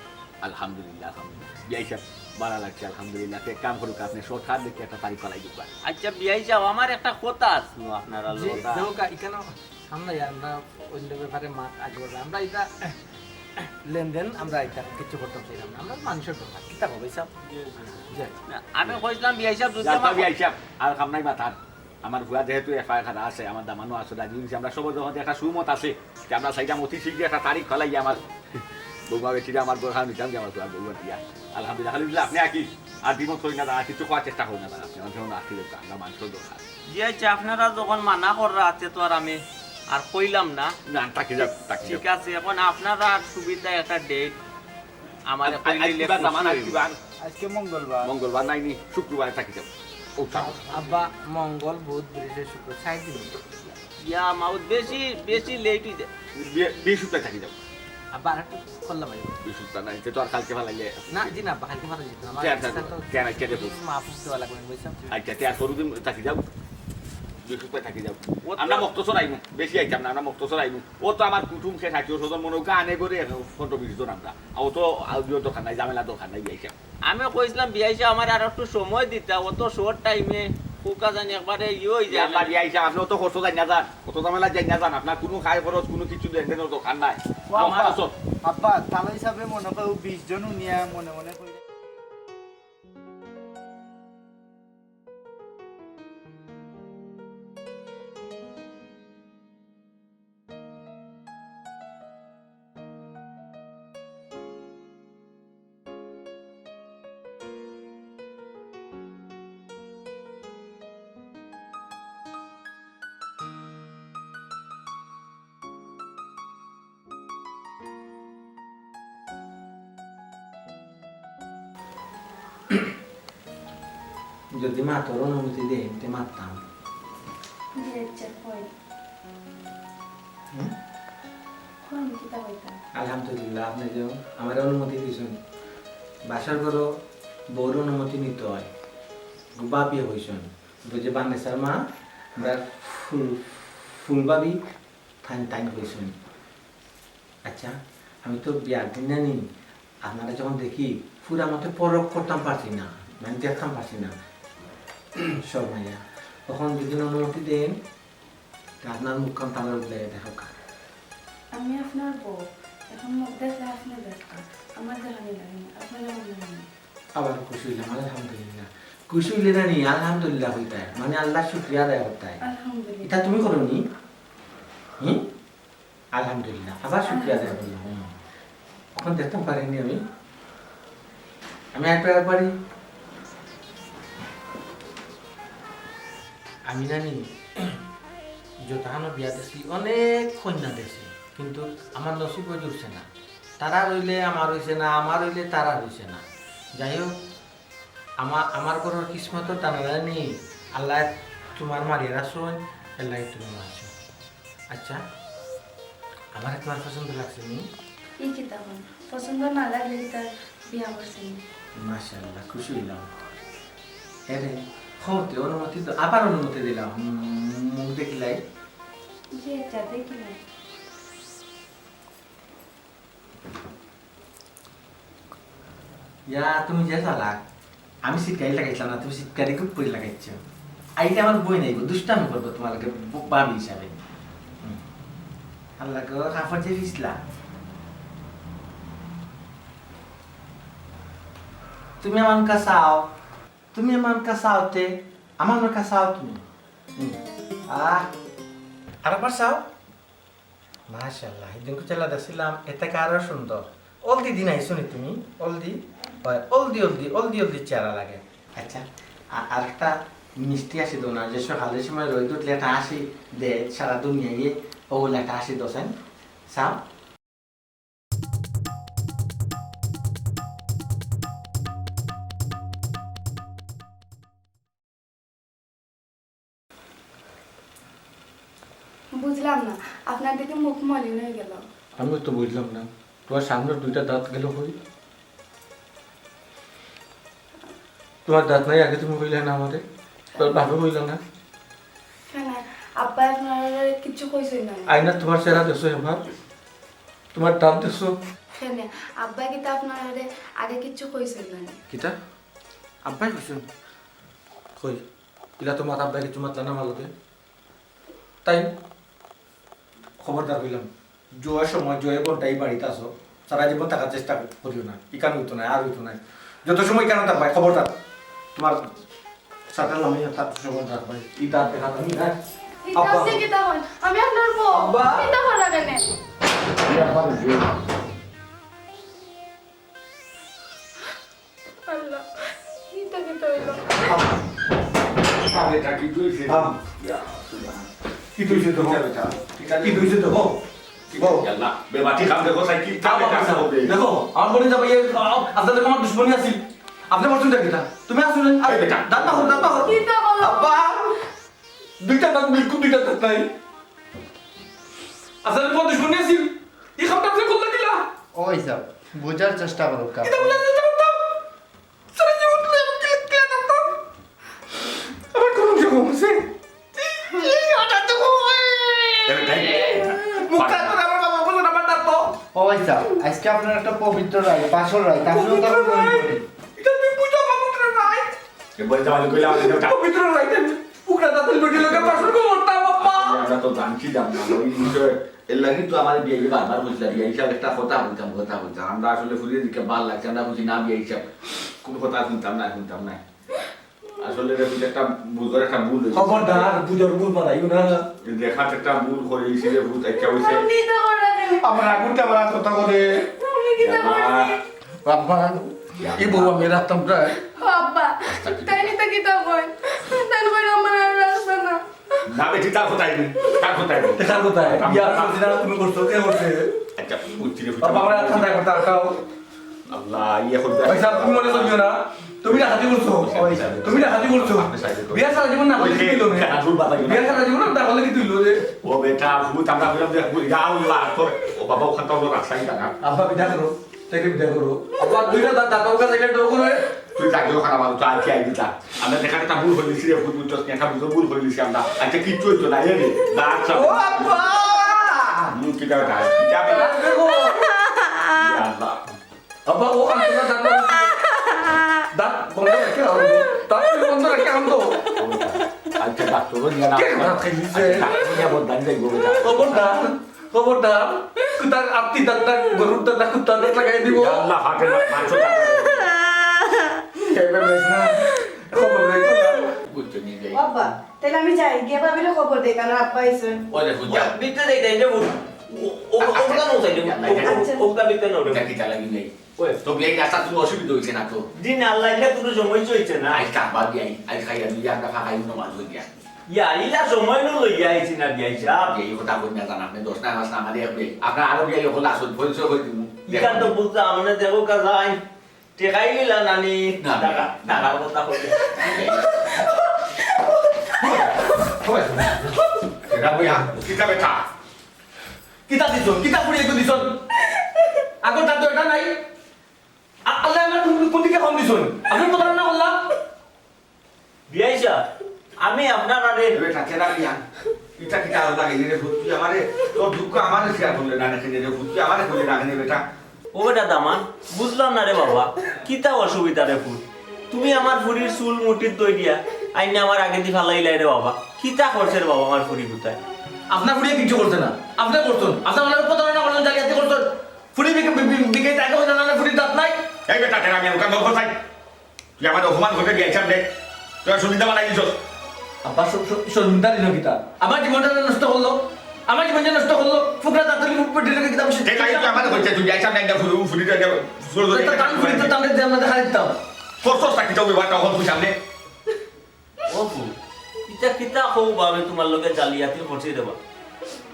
আলহামদুলিল্লাহ আলহামদুলিল্লাহ বিয়ে সাহেব ভালো লাগছে আলহামদুলিল্লাহ এক কাম করুক আপনি শর্ট হাত দেখে একটা তারিখ ফেলাই দিবা
আচ্ছা বিয়াই সাহেব আমার একটা কথা আছে আপনারা লোকা
দেখো কা এখানে আমরা আমরা অন্য ব্যাপারে মাত আগে বলবো আমরা এটা লেনদেন আমরা এটা কিছু করতে চাইলাম না আমরা মানুষের কথা কিতা হবে সব
আমি কইছিলাম বিয়াই সাহেব যদি
যাতা
আমার
বিয়ে সাহেব আর কাম নাই মাথার আমার ভুয়া যেহেতু এফআইআর খাতা আছে আমার দামানো আছে রাজি হয়েছে আমরা সব যখন একটা সুমত আছে যে আমরা সাইডা মতি শিখি একটা তারিখ ফেলাই আমার বৌমা বেশি আমার গোড়া নিতাম যে আমার ভুয়া বৌমা দিয়া আলহামদুলিল্লাহ আলহামদুলিল্লাহ আপনি আকি আর দিমত করি না আর কিছু খাওয়ার চেষ্টা করি না আপনি আমার ধরুন আখি লোক আমরা মানুষের দরকার
বিয়াই সাহেব আপনারা যখন মানা করা আছে তো আর আমি আর কইলাম না
না তাকে যাও তাকে
ঠিক আছে এখন আপনারা সুবিধা একটা ডেট আমার
আজকে মঙ্গলবার
মঙ্গলবার নাইনি শুক্রবারে থাকি যাও ও
আব্বা মঙ্গল বুধ বৃহস্পতি শুক্র 6 দিন
ইয়া মাউত বেশি বেশি লেট হইছে
বৃহস্পতিবার থাকি যাও
আব্বা আর একটু করলাম
বৃহস্পতিবার নাই তো আর কালকে ভালাইলে
না জি না বাহালকে ভালো যেত আমার
কেন কেটে
মাফ দেওয়া লাগবে বুঝছেন
আচ্ছা তেয়ার সরুদিন থাকি যাও বৃহস্পতিবার থাকি যাও আমরা মক্তসর আইমু বেশি আইতাম না আমরা মক্তসর আইমু ও তো আমার কুটুম সে থাকি ও সদন মনে আনে করে 15-20 জন আমরা ও তো আউডিও দোকান নাই জামেলা দোকান নাই আইসাম
আমি কইছিলাম বিয়াইছে আমার আর একটু সময় দিতা অত শর্ট টাইমে ফুকা জানি একবারে হই যায়
আল্লাহ দিয়ে আইসা আপনি তো কষ্ট যাই না যান কত জামেলা যাই না যান আপনার কোনো খাই খরচ কোনো কিছু দেখবেন দোকান নাই
আব্বা তাহলে হিসাবে মনে করো 20 জন নিয়ে মনে মনে কইরা
যদি মা তোর অনুমতি দেয় তে মারতাম আলহামদুলিল্লাহ আপনি যে আমার অনুমতি দিয়েছেন বাসার করো বউর অনুমতি নিতে হয় বাপি হয়েছেন বুঝে বান্নেসার মা আমরা ফুলবাবি টাইম টাইম হয়েছেন আচ্ছা আমি তো বিয়ার দিন জানি আপনারা যখন দেখি পুরা মতো পরক করতাম পারছি না মানে দেখতাম পারছি না সব মাইয়া তখন যদি অনুমতি দেন আপনার মুখখান তাদের উঠলে দেখো
আমি আপনার বউ এখন মুখ দেখলে আপনি দেখা আমার দেখানি লাগেনি আপনার যেমন লাগেনি
আবার খুশি হইলাম আলহামদুলিল্লাহ খুশি হইলে না নি আলহামদুলিল্লাহ হইতায় মানে আল্লাহ শুক্রিয়া আদায় করতায়
আলহামদুলিল্লাহ
এটা তুমি করো নি হুম আলহামদুলিল্লাহ আবার শুক্রিয়া আদায় করলাম এখন দেখতে পারিনি আমি একবারই আমি জানি যথানো বিয়া দিছি অনেক কন্যা দিছি কিন্তু আমার নসিব জুড়ছে না তারা রইলে আমার হইছে না আমার হইলে তারা হইছে না যাই হোক আমার কোনো কিসমত টানা জানি আল্লাহ তোমার মারিয়ারা শোন আল্লাহ তুমি মারছো আচ্ছা আমার তোমার পছন্দ লাগছে নি
এই কিতাব পছন্দ না লাগলে তার বিয়া করছেন
মাশাআল্লাহ খুশি হইলাম হ্যাঁ রে হতে অনুমতি তো আবার অনুমতি দিলাম মুখ দেখিলাই
যে এটা দেখিলাই
ইয়া তুমি যে চালাক আমি সিটকারি লাগাইছিলাম না তুমি সিটকারি খুব করে লাগাইছ আইটা আমার বই নাইব দুষ্টামি করবো তোমাকে বাবি হিসাবে আল্লাহ গো কাপড় যে ফিসলা তুমি আমার কাছাও তুমি আমার কাছাওতে আমার কাছাও তুমি আরেকবার চাও মাশাআল্লাহ এদিন কুচালা দেখছিলাম এতে আরো সুন্দর অলদি দিন আইসো নি তুমি অলদি অলদি অলদি অলদি অলদি চেহারা লাগে আচ্ছা আর একটা মিষ্টি আসি দো না যে সকালের সময় রোদ উঠলে একটা আসি দে সারা দুনিয়ায় ওগুলো একটা আসি দোসেন চাও
বুঝলাম না আপনার দিকে মুখ মলিন হয়ে গেল
আমি তো বুঝলাম না তোমার সামনের দুইটা দাঁত গেল কই তোমার দাঁত নাই আগে তুমি কইলে না আমারে তোর ভাবে কইল না
কেন আব্বা আপনার কিছু কইছেন না
আইনা তোমার চেহারা দেখছো এবার তোমার দাঁত দেখছো
কেন আব্বা কিতা আপনার আগে কিছু কইছেন না
কিতা আব্বাই কইছেন কই ইলা তোমার আব্বাই কিছু মাতলা না মালতে তাই খবরদার কইলাম জয়ের সময় জয়ের ঘন্টাই বাড়িতে আসো সারা জীবন থাকার চেষ্টা করিও না ইকান হইতো না আর হইতো না যত সময় কেন থাকবাই খবরদার তোমার সাথে নামে তার সময় থাকবাই ই দাঁত দেখা তুমি না আব্বা
কিতা হন আমি আপনার বউ
আব্বা।
কিতা করা কেন আল্লাহ কিতা কিতা হইল
আগে থাকি তুই সে
কি তুইছে তো কি তুইছে তো
আল্লাহ বেবাটি খাম দেখো সাইকেল চাবে কাছে হবে
দেখো আমার বলে যাবে আপনাদের আমার দুশ্মনী আছি আপনি বলছেন কিটা তুমি আসলে
এই বেটা।
দাঁত না
কিতা হলো
আব্বা দুইটা দাঁত বিলকুল দুইটা দাঁত নাই আসলে তোমার দুশ্মনী আছি এই খামটা আপনি কোথা দিলা
ওই সব বোঝার চেষ্টা করো কাপ
এটা বলে যেতে পারতাম সারা জীবন তুই আমাকে কে দাঁত আমার কোন রকম আছে এই আটা তো মুখটা তো আমার বাবা বলে আমার দাঁত তো
ওই সব আজকে আপনার একটা পবিত্র রায় পাশর রায় তাহলেও তো আপনি ওই করেন।
এটা তুই বুঝো পবিত্র নাই
বলে যাওয়ালে কইলা আমাদের দেউতা
পবিত্র রাইতে পুকরা দাঁতের বেটি লোকে পাশর করতাম বাবা
আমরা তো জানছি না ওই বিষয়ে এর লাগি তো আমাদের বিয়ে বারবার বুঝলাম বিয়ে হিসাব একটা কথা বলতাম আমরা আসলে ফুরিয়ে দিকে ভাল লাগছে আমরা বুঝি না বিয়ে হিসাব কোনো কথা শুনতাম না আসলে রে তুই একটা বুঝর একটা ভুল হয়েছে
খবরদার বুঝর ভুল বানাইও না
দেখার একটা ভুল করে এসে ভূত একটা হয়েছে
কিতা করা কেন
আমার আগুনটা আমার কথা করে
তুমি কিতা করছেন
বাবা এই বউ আমি রাখতাম প্রায়
আব্বা তাই নিতে কিতা কই তারপরে আমার আর রাস্তা না
না বেটি তার কোথায়
দেখার কোথায় বিয়া করছি না তুমি করছো কে করছে
একটা বুঝছি রে
বাবা আমরা ঠান্ডা করতে রাখাও
আল্লাহ ইয়ে করবে
ভাই সাহেব তুমি মনে করিও না তুমি ডাকাতি করছো তুমি ডাকাতি করছো বিয়া সারা জীবন না করলে কি দিল বিয়া সারা জীবন না করলে কি দিল রে
ও বেটা ভূত আমরা বললাম যে ইয়া আল্লাহ তোর ও বাবা ওখান তো রাস্তাই না
আব্বা বিদা করো থেকে বিদা করো আব্বা দুইটা দাঁতর কাছে গেলে ডর করে
তুই থাকলেও খারাপ আলো তো আর কি আইবি তা আমরা দেখার একটা ভুল হইলিছি রে ভূত বুঝছস একটা ভুল হইলিছি আমরা আচ্ছা কিচ্ছু হইতো না এ রে দাঁত সব
ও আব্বা
কি দাও দাঁত কি যাবে
দেখো
ইয়া আল্লাহ
আব্বা ও আন্না দাঁত বন্ধ রেখে আনতো দাঁত বন্ধ রেখে আনতো
আচ্ছা ডাক্তার নিয়ে না
কে দাঁত খাইছে
নিয়ে বলদান যাই গো বেটা
খবরদার কুতার আপনি দাঁতটা গরুর দাঁতটা কুত্তার দাঁত লাগাই দিব
ইয়া আল্লাহ ফাটে না মাংস
এবার বেশ না খবর
আব্বা তাহলে আমি যাই গিয়ে ভাবিলে খবর দেই কারণ আব্বা আইছে
ওই দেখো যা
বিতে দেই তাই যে ওটা নো চাইলে ওটা বিতে নো
এটা কি চালাবি নাই তো বিয়ে রাস্তা তুমি অসুবিধা হয়েছে না তো
দিন আল্লাহ ইলা কোনো সময় চইছে না
আজ কাবা বিয়ে আজ খাইয়া দুই আমরা ফাঁকাই নমাজ হয়ে গিয়া
ইয়া ইলা সময় নো লইয়া আইছি না বিয়াইছা
বিয়ে কথা বলি না জান আপনি 10 টাকা মাস না আমাদের বিয়ে আপনার আরো বিয়ে হল আসল পরিচয় হয়ে
ইকা তো বুঝতা আমনে দেখো কাজাই টেকাই লিলা নানি টাকা টাকার কথা কইতে
এটা বইয়া কিতা বেটা
কিতা দিছন কিতা পুড়িয়ে তো দিছন আগর তার তো এটা নাই আল্লাহ আমার কোন দিকে কম দিছন আপনি প্রতারণা করলা
বিয়াইছা আমি আপনার আরে
বেটা কেনা বিয়া এটা কিতা আলাদা লাগে রে ভূত আমারে তোর দুঃখ আমারে শেয়ার করলে না নাকি রে ভূত আমারে কইলে না রে বেটা
ও বেটা দামান বুঝলাম না রে বাবা কিতা অসুবিধা রে ফুল তুমি আমার ফুরির চুল মুটির দই দিয়া আইনে আমার আগে দি ফালাইলাই রে বাবা কিতা করছে রে বাবা আমার ফুরি কোথায়
আপনার ফুড়িয়ে কিছু করছে না আপনি করছেন আপনার মানে প্রতারণা করছেন জালিয়াতি করছেন ফুড়ি বিকে টাকা হয়ে না ফুড়ির দাঁত নাই
এই বেটা কেনা আমি ওখান গল্প চাই তুই আমার অপমান করতে গিয়েছিলাম রে তুই সুবিধা বানাই দিছস
আব্বা শর্মিন্দা দিল কিতা আমার জীবনটা নষ্ট করলো আমার জীবনটা নষ্ট করলো ফুকরা দাঁতলি মুখ পেটে রেখে কিতাব
এটাই তো আমার হচ্ছে তুই যাইছিলাম না একটা ফুলি
টান ফুড়ি তো টান দিয়ে আমরা দেখা দিতাম
করছস না কিতা ওই বাটা হল তুই সামনে
ও ফুল কিতা কিতা হও বাবে তোমার লগে জালিয়াতি করছি রে বাবা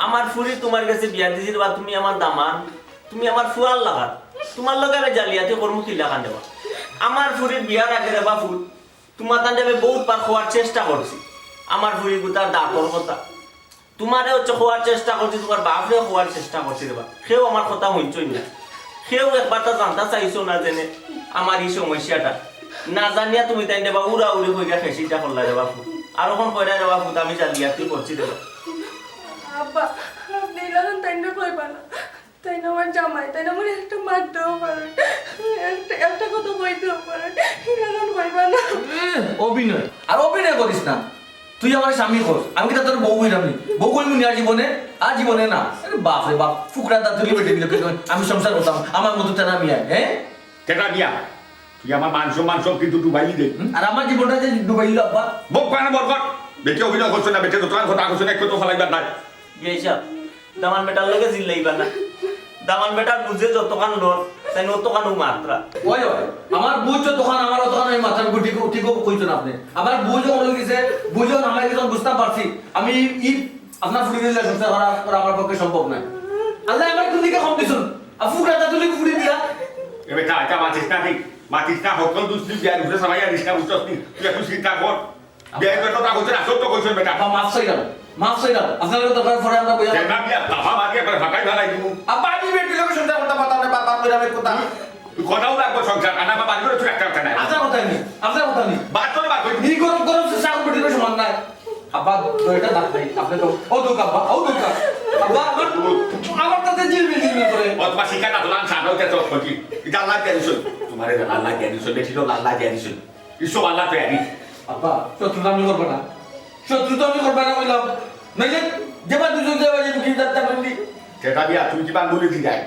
আমার ফুরি তোমার কাছে বিয়া দিছি বা তুমি আমার দামান তুমি আমার ফুয়াল লাগা তোমার লগে আমি জালিয়াতি করমু কি লাগা দেবা আমার ফুরির বিয়ার আগে রে বাবু তোমার তান্ডে আমি বহুত বার খোয়ার চেষ্টা করছি আমার ফুরি গুতার দাঁতর কথা তোমারে হচ্ছে খোয়ার চেষ্টা করছি তোমার বাপরে খোয়ার চেষ্টা করছি রে বা সেও আমার কথা হইছই না সেও একবার তা জানতা চাইছো না জেনে আমার এই সমস্যাটা না জানিয়া তুমি তাই দেবা উড়া উড়ি হইয়া খেসিটা করলা রে বাবু আর ওখান কইরা রে বাবু আমি জালিয়াতি করছি দেবা
আব্বা আপনি এলাকান তাই না কইবা না তাই না আমার জামাই তাই না আমার একটা মারতেও পারে একটা কথা কইতেও পারে এলাকান কইবা না
অভিনয় আর অভিনয় করিস না তুই আমার স্বামী কর আমি কি তোর বউ হইলাম নি বউ কইমু নি আর জীবনে না আরে বাপ রে বাপ ফুকরা দাঁতলি বেটে দিল আমি সংসার করতাম আমার মতো তেনা মিয়া হ্যাঁ
কেনা বিয়া তুই আমার মাংস কিন্তু ডুবাইলি দে
আর আমার জীবনটা যে ডুবাইল আব্বা
বক পানা বরকর বেটি অভিনয় করছ না বেটি তো তোমার কথা করছ না একটু তো ফলাইবার নাই
বিয়েছা দামান বেটার লগে জিল্লাইবা না দামান বেটার বুঝে যতখান লোন তাই অতখান মাত্রা
ওই আমার বুঝ তখন আমার তখন আমি মাথার উপর ঠিক কইতো না আপনি আমার বুঝ যখন গেছে বুঝো আমার যখন বুঝতে পারছি আমি ই আপনার ফুড়ি দিলে সংসার করা আমার পক্ষে সম্ভব নয় আল্লাহ আমার কোন দিকে কম দিছুন ফুকরা দাঁতলি ফুড়ি দিলা
এ বেটা এটা মাতিস না হকল দুসরি বিয়া দুসরে সবাই আনিস না বুঝছস নি তুই একটু চিন্তা কর বিয়া করতে তা করছ না সত্য কইছ বেটা
আব্বা মাফ চাইলাম আপনার দরকার পরে আমরা বইয়া
কেনা বিয়া বাবা মাকে একবার ফাঁকাই ভালাই দিব
আব্বা আমি বেটি লোক সংসার করতে পারতাম না বাবা কইরা আমি কথা
কথাও লাগবে সংসার আনা বাবা করে তুই একটা কথা নাই
আপনার কথা নেই
বাদ করে বাদ কই
নি গরম সে সাগর বেটির সমান নাই আব্বা দইটা দাঁত নাই আপনি তো ও দুক আব্বা আব্বা আমার তাতে জিলমিল করে
অত মাসি কাটা তোলান সাদাও তে তো কই এটা আল্লাহ কে দিছ তোমারে আল্লাহ কে দিছ বেটি তো আল্লাহ কে দিছ ইসব আল্লাহ তো আনি
আব্বা শত্রু আমি করবো না বললাম নাইলে যেবা দুজন যাওয়া যে কি যাত্রা করলি
কেনা বিয়া তুই কি বাঙ্গুলি দি যায়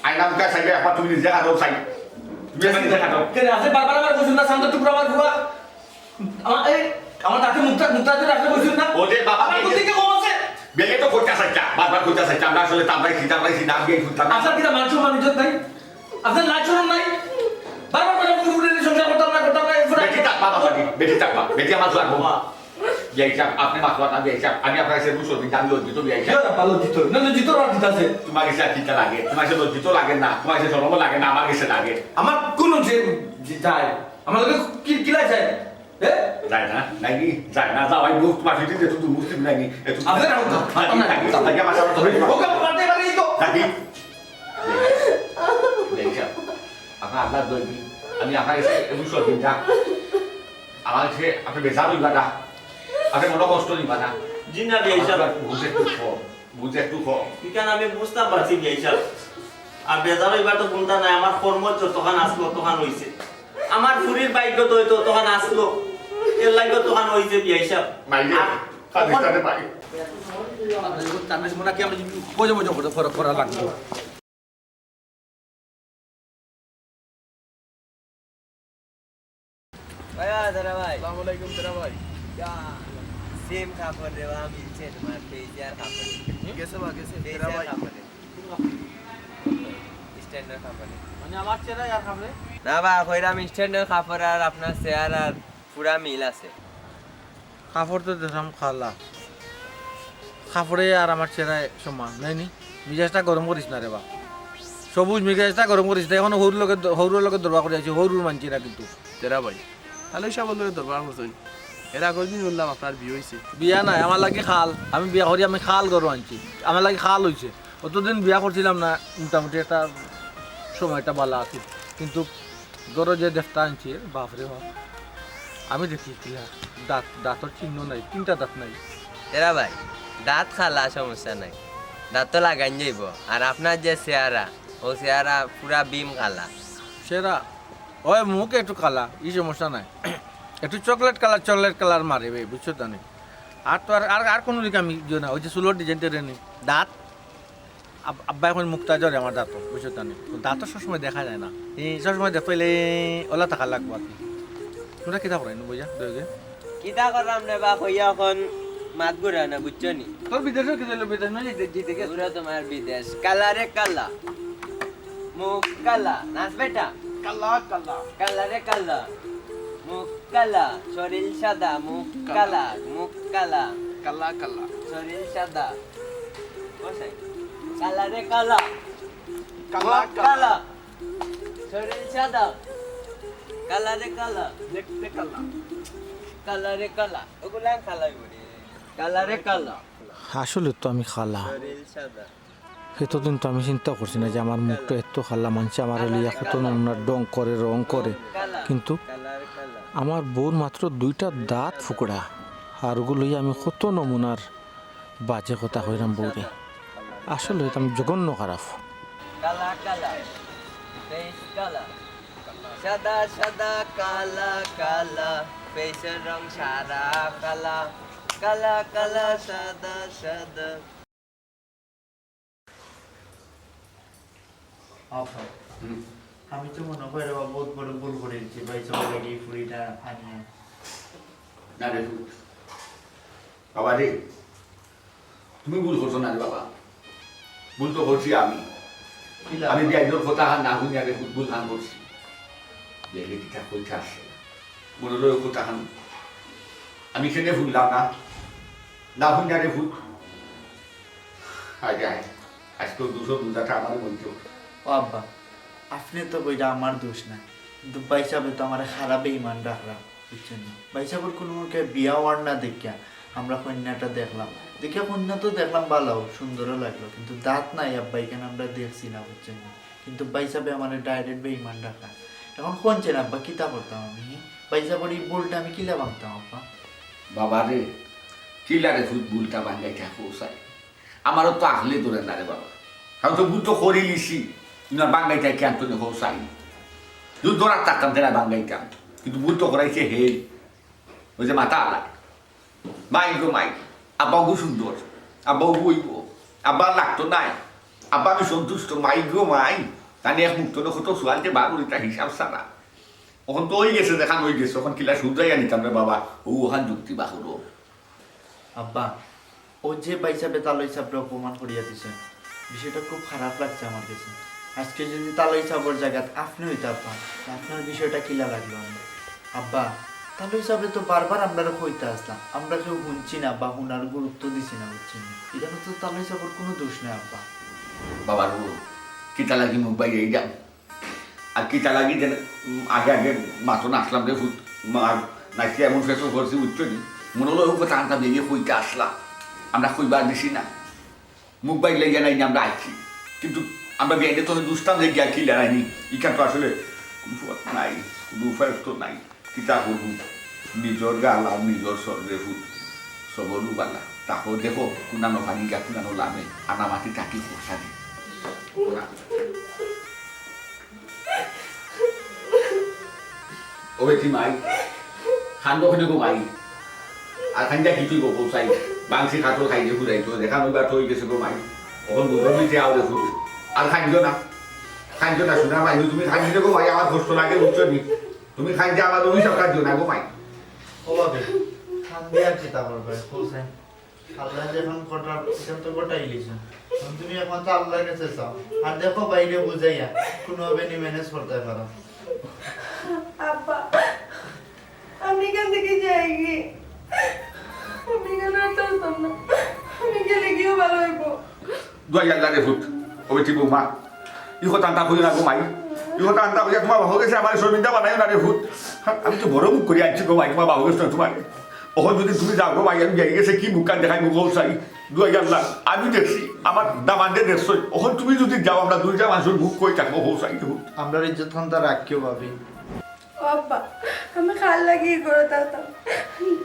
আইনা মুকা সাইবে আপা তুমি নিজে আরো চাই তুমি মানে দেখা দাও
কেন আছে বারবার আমার বসুন না শান্ত টুকরা আমার বুয়া আমার তাতে মুক্তা দিয়ে রাখলে বসুন না
ওরে বাবা
আমার কোন দিকে কম আছে
বেগে তো কইতা সাইটা বারবার কইতা সাইটা আমরা আসলে তামরাই নাম দিয়ে কইতাম
আপনার কিনা মানুষ মানুষ নাই আপনার লাচরণ নাই বারবার করে পুরো সংসার করতাম না
বেটি থাকবা বেটি আমার লাগবো বিয়াইছা আপনি মাতবা না বিয়াইছা আমি আপনার কাছে বুঝো দিন আমি লজ্জিত বিয়াইছা
ভালো জিত না জিত রাত দিতাছে
তোমার কাছে কিটা লাগে তোমার কাছে লজ্জিত লাগে না তোমার কাছে শরম লাগে না আমার কাছে লাগে
আমার কোন যে যায় আমার লোকে কি লাগে
যায় না নাকি যায় না যাও আমি মুখ তোমার ফিটি দে তুই মুসলিম নাকি
আপনার
নাকি আমার সাথে ধরে
ওকে পারতে পারি তো
নাকি বিয়াইছা আপনার আল্লাহ দইবি আমি আপনার কাছে বুঝো দিন যা আমার কাছে আপনি বেজার হইবা না আপনি মনে কষ্ট নিবা না
জি না বিয়েছা
বুঝে একটু
এখানে আমি বুঝতে পারছি বিয়েছা আর বেজার এবার তো কোনটা নাই আমার কর্ম যতখান আসলো তখন হইছে আমার ফুরির বাইক তো হইতো তখন আসলো এর লাগে তখন হইছে বিয়েছা
মাইলে পাকিস্তানে পাই
তানবিস মোনা কি আমরা মজা করে করা লাগবে
ভাই দাদা ভাই আসসালামু আলাইকুম দাদা ভাই
সেম কাপড় দেওয়া মিলছে তোমার পেজার কাপড়ে
গেছে বা গেছে
পেজার কাপড়ে স্ট্যান্ডার্ড কাপড়ে
মানে আমার চেহারা আর খাবে
না বা কইরাম স্ট্যান্ডার্ড কাপড় আর আপনার চেয়ার আর পুরা মিল আছে
কাপড় তো দেখলাম খালা কাপড়ে আর আমার চেহারায় সমান নাইনি মিজাজটা গরম করিস না রে বা সবুজ মিজাজটা গরম করিস না এখন হৌর লগে দরবার করে আছি হৌরুর মানছি না কিন্তু
তেরা ভাই তাহলে সব লোকের দরবার করছেন এরা কদিন বললাম আপনার বিয়ে হয়েছে
বিয়া নাই আমার লাগে খাল আমি বিয়া করি আমি খাল গরু আনছি আমার লাগে খাল হয়েছে অতদিন বিয়া করছিলাম না মোটামুটি একটা সময়টা ভালো আছে কিন্তু গরু যে দেখতে আনছি বাপরে বাপ আমি দেখি কিলা দাঁতর চিহ্ন নাই 3টা দাঁত নাই
তেরা ভাই দাঁত খালা সমস্যা নাই দাঁত তো লাগাই যাইব আর আপনার যে চেহারা ও চেহারা পুরা বিম খালা
সেরা ওই মুখ একটু কালা এই সমস্যা নাই একটু চকলেট কালার মারে বে বুঝছো তো নেই আর তো আর কোনো দিকে আমি না ওই যে চুলোর ডিজাইনটা নেই দাঁত আব্বা এখন মুখটা জরে আমার দাঁতও বুঝছো তো নেই দাঁতও সবসময় দেখা যায় না এই সবসময় দেখলে ওলা থাকা লাগবো আর কি তোমরা কিতা করাই নো বুঝা দইগে
কিতা করলাম রে বা কইয়া এখন মাত গুড়া না বুঝছো নি
তোর বিদেশে কি দিল বিদেশ নয় জিতে গেছে
পুরা তোমার বিদেশ কালারে কালা মুখ কালা নাচ বেটা
কাল্লা কাল্লা
কালারে কালা মুখ কালা শরীর সাদা মুখ কালা মুখ কালা
কাল্লা কাল্লা
শরীর সাদা বসাই কালারে কালা
কাল্লা
মুখ কালা শরীর সাদা কালারে কালা
দেখতে কাল্লা
কালারে কালা ওগুলা কালাই বলি কালারে কালা
আসলে তো আমি খালা
শরীর সাদা
এতদিন তো আমি চিন্তা করছি না যে আমার মুখটা এত খালা মানছে আমার লিয়া কত নমুনার রং করে কিন্তু
কালার কালা
আমার বউর মাত্র 2টা দাঁত ফুকড়া আর ওগুলোই আমি কত নমুনার বাজে কথা হইলাম বউরে আসলে তো আমি জঘন্য খারাপ
কালা কালা ফেস কালা সাদা সাদা কালা কালা ফেসের রং সাদা কালা কালা কালা সাদা সাদা
আমি তো মনে হয় রে বহুত বড় ভুল করেছি ভাই সবাই লাগে ফুড়িটা আনিয়ে
না রে বাবা রে তুমি ভুল করছো না রে বাবা ভুল তো করছি আমি বিয়াইদর কথা না শুনি আগে ভুল হান করছি দেখলে কিতা কইতে আসছে মনে রয়ে কথা হান আমি সেনে ভুললাম না শুনি আগে ভুল আগে আজকে 200 আমার বলতো
ও আব্বা আপনি তো কইরা আমার দোষ না কিন্তু ভাই সাহেব তো আমার খারাপ ইমান রাখলাম বুঝছেন না ভাই সাহেবের কোনো মুখে বিয়া ওয়ার না দেখিয়া আমরা কন্যাটা দেখলাম দেখে কন্যা তো দেখলাম ভালো সুন্দরও লাগলো কিন্তু দাঁত নাই আব্বা এখানে আমরা দেখছি না বুঝছেন না কিন্তু ভাই সাহেব আমার ডাইরেক্ট বেঈমান রাখা এখন কোনছেন আব্বা কিতা করতাম আমি ভাই সাহেবের এই ভুলটা আমি কিলা ভাঙতাম আব্বা
বাবা রে চিল্লারে ভুলটা বাঙ্গাইটা পৌঁছায় আমারও তো আসলে ধরে না রে বাবা আমি তো ভুল তো করে লিছি না বাঙ্গাইটা কেন তো পৌঁছাই দুধ ধরার থাকতাম তেনা বাঙ্গাইতাম কিন্তু ভুল তো করাইছে হে ওই যে মাথা আলায় মাই গো মাই আব্বাও গো সুন্দর আব্বাও বইব আব্বা লাগতো নাই আব্বা আমি সন্তুষ্ট মাই গো মাই তানি এক মুক্ত কত সোয়ালতে বারুরিটা হিসাব সারা ওখান তো হয়ে গেছে দেখান হয়ে গেছে ওখান কিলা শুধরাইয়া নিতাম রে বাবা ওখান যুক্তি বাহুরো
আব্বা ও যে ভাই সাহেব তালই সাহেবরা অপমান করিয়া দিছে বিষয়টা খুব খারাপ লাগছে আমার কাছে আজকে যদি তালই সাহেবের জায়গায় আপনি হইতে আব্বা আপনার বিষয়টা কিলা লাগলো আমার আব্বা তালই সাহেবে তো বারবার আমরা কইতে আসলাম আমরা কেউ শুনছি না বা হুনার গুরুত্ব দিছি না বুঝছি না এখানে তো তালই সাহেবের কোনো দোষ নেই আব্বা
বাবার কিতা লাগি মুখ বাইরে যাম আর কিতা লাগি যেন আগে মাত্র নাচলাম রে ফুট আর নাচতে এমন ফেসো করছি উচ্চনি মনে হলো কথা আনতাম ভেঙে কইতে আসলাম আমরা কইবার দিছি না মুখ বাইরে লেগে নাই আমরা আইছি কিন্তু আমরা বেঁধে তো দুষ্টাম যে গিয়া কি লড়াইনি ইখান তো আসলে কোনো নাই কোনো উপায় তো নাই কিতা করবো নিজের গাল আর নিজের স্বর্গে ফুট সবরু বালা তাকেও দেখো কুনানো পানি গা কুনানো লামে আনা মাটি টাকি পোষানি ও বেটি মাই খান্ড ওখানে গো মাই আর খান্ডা কিছুই গো পোষাই বাংশি খাটো খাই যে ঘুরাই তো দেখা নইবার তো হয়ে গেছে গো মাই ওখান বুঝো দিতে আওরে ফুট আর খাইছো না শোনা মাই তুমি খাইছো গো মাই আমার কষ্ট লাগে উচ্চ নি তুমি খাইছে আমার অভিশাপ কাজ না গো মাই
ও বাবা কান্দে আর চিন্তা করবে বলছেন আল্লাহ যখন কটার সেখান তো গোটাই লিছেন তুমি এখন তো আল্লাহর কাছে চাও আর দেখো বাইরে বুঝাইয়া কোনোভাবে নি ম্যানেজ করতে পারো
আব্বা আমি এখান থেকে যাই গিয়ে আমি এখানে আর চলতাম না আমি গেলে গিয়েও ভালো হইব
দুয়াই আল্লাহ রে ফুট ও বেটি বৌমা ইহো টান্তা হইয়া না গো মাই ইহো টান্তা হইয়া তোমার বাহু গেছে আমার শর্মিন্দা বানাই না রে ফুট আমি তো বড় মুখ করে আনছি গো মাই তোমার বাহু গেছে না তোমার ওখানে যদি তুমি যাও গো মাই আমি যাই গেছে কি মুখ কান দেখাই মুখ চাই দুয়াই আল্লাহ আমি দেখছি আমার দামানদের দেখছই ওখানে তুমি যদি যাও আমরা দুইটা মানুষের মুখ কই থাকবো হৌ চাই ফুট
আমরা ইজ্জত খানটা রাখিও ভাবি
আব্বা আমি খাল লাগিয়ে করে থাকতাম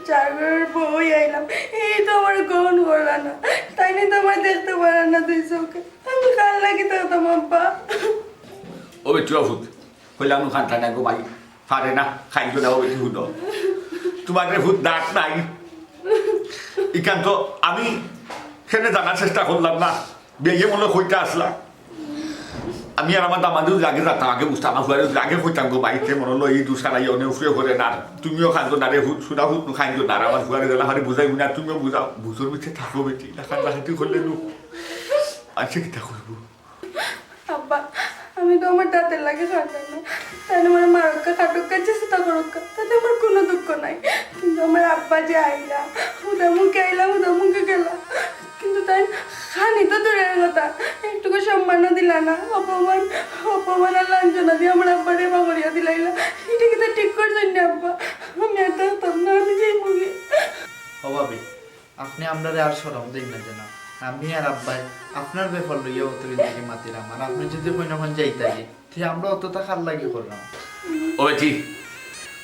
4 ঘরের বই আইলাম এই তো আমার গ্রহণ করল না তাই নিয়ে তো আমার দেখতে পারে না তুই চোখে আমি খাল লাগিয়ে থাকতাম আব্বা
ও বেটি ফুট কইলাম খান টানা গো মাই পারে না খাইছো না ও বেটি ফুট তোমার রে ফুট দাঁত নাই ইকান তো আমি সেখানে জানার চেষ্টা করলাম না বেগে মনে হইতে আসলাম আমি আর আমার দামাদেও আগে যেতাম আগে বুঝতাম আমার হুয়ারে আগে হইতাম গো বাড়িতে মনে হলো এই দুসারাই অনেক উফরে করে না তুমিও খাইতো না রে হুট শুনা হুট খাইতো না আমার হুয়ারে গেলে হারে বুঝাই না তুমিও বুঝাও বুঝোর মিছে থাকো বেটি লাখান লাখাতি করলে নু আচ্ছা কিতা করবো
আব্বা আমি তো আমার দাঁতের লাগে খাতাম না তাই আমার মারক্কা খাটুক্কা চেষ্টা করুক্কা তাতে আমার কোনো দুঃখ নাই কিন্তু আমার আব্বা যে আইলা উদা মুখে আইলা উদা মুখে গেলা কিন্তু তাই খানি তো দূরের কথা একটুকু সম্মানও দিলা না অপমান অপমান আর লাঞ্ছনা দিয়ে আমার আব্বারে বাগরিয়া দিলাইলা এটা কিন্তু ঠিক করছেন না আব্বা আমি আর থাকতাম না আমি যাই মুখে
অভাবে আপনি আমরারে আর সরম দেই না যেন আমি আর আব্বাই আপনার ব্যাপার লইয়া অতদিন থেকে মাতিলাম আর আপনি যদি কই না যাইতাই ঠিক আমরা অতটা খাল লাগি করলাম
ও বেটি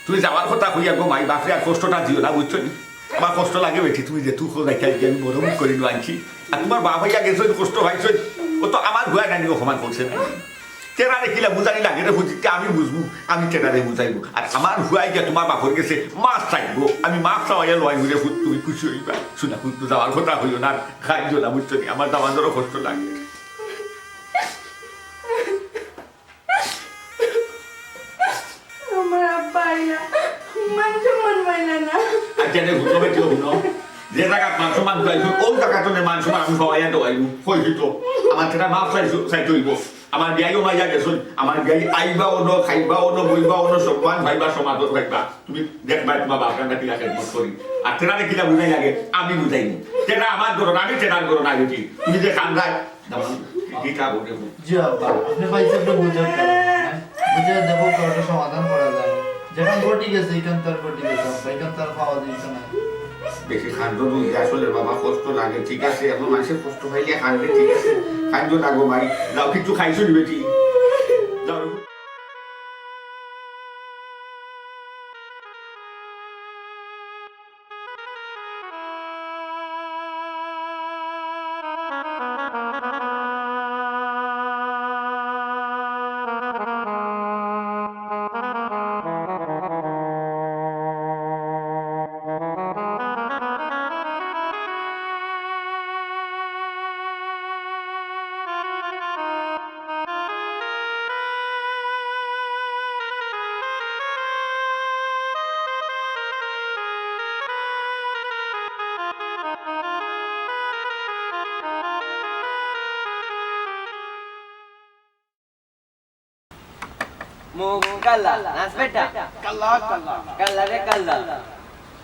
তুমি যাওয়ার কথা কইয়া গো মাই বাপরে আর কষ্টটা দিও না বুঝছো নি আমার কষ্ট লাগে বেটি তুমি যে তুই যাইতে আমি বড় মুখ করে আনছি আর তোমার বাপ হইয়া গেছো কষ্ট পাইছো ও তো আমার ঘুয়া নানি সমান করছে না তেনারে কিলা বুঝানি লাগে রে বুঝিতে আমি বুঝবো আমি তেনারে বুঝাইবো আর আমার হুয়াই গিয়া তোমার বাপর গেছে মাছ চাইবো আমি মাছ চাওয়াইয়া লয় ঘুরে ফুট তুমি খুশি হইবা শুনা কিন্তু যাওয়ার কথা হইও না খাইছো না বুঝছো নি আমার দামাদেরও কষ্ট লাগে
আমার আব্বা আইলা মানুষ মন পাইলা না
আচ্ছা রে ঘুরো বেটি হইল যে জায়গা মাংস মাংস আইছো ওই জায়গা তো মাংস মাংস হওয়াইয়া দেওয়াইবো হইছি তো আমার তেনা মাছ চাইছো হইব আমার বিয়াইও মাইয়া গেছুন আমার বিয়াই আইবা অন খাইবা অন বইবা অন সমান ভাইবা সমাজত ভাইবা তুমি দেখবা তোমার বাপরা না কিলা খেদমত করি আর তেনারে কিলা বুঝাই লাগে আমি বুঝাইনি তেনা আমার গরণ আমি তেনার গরণ আগে তুমি যে খান যায় কিটা বলে
জি আব্বা আপনি পাইছে একটু বুঝার বুঝে দেখো একটা সমাধান করা যায় যখন ঘটি গেছে এখান তার ঘটি গেছে আব্বা এখান তার খাওয়া দিচ্ছে না
বেশি খান্ডো দুই আসলে বাবা কষ্ট লাগে ঠিক আছে এখন মানুষের কষ্ট পাইলে খান্ডে ঠিক আছে খান্ডো লাগো মাই যাও কিছু খাইছো নি বেটি যাও
মুখ কালা নাচ বেটা
কালা কালা
কালা রে কালা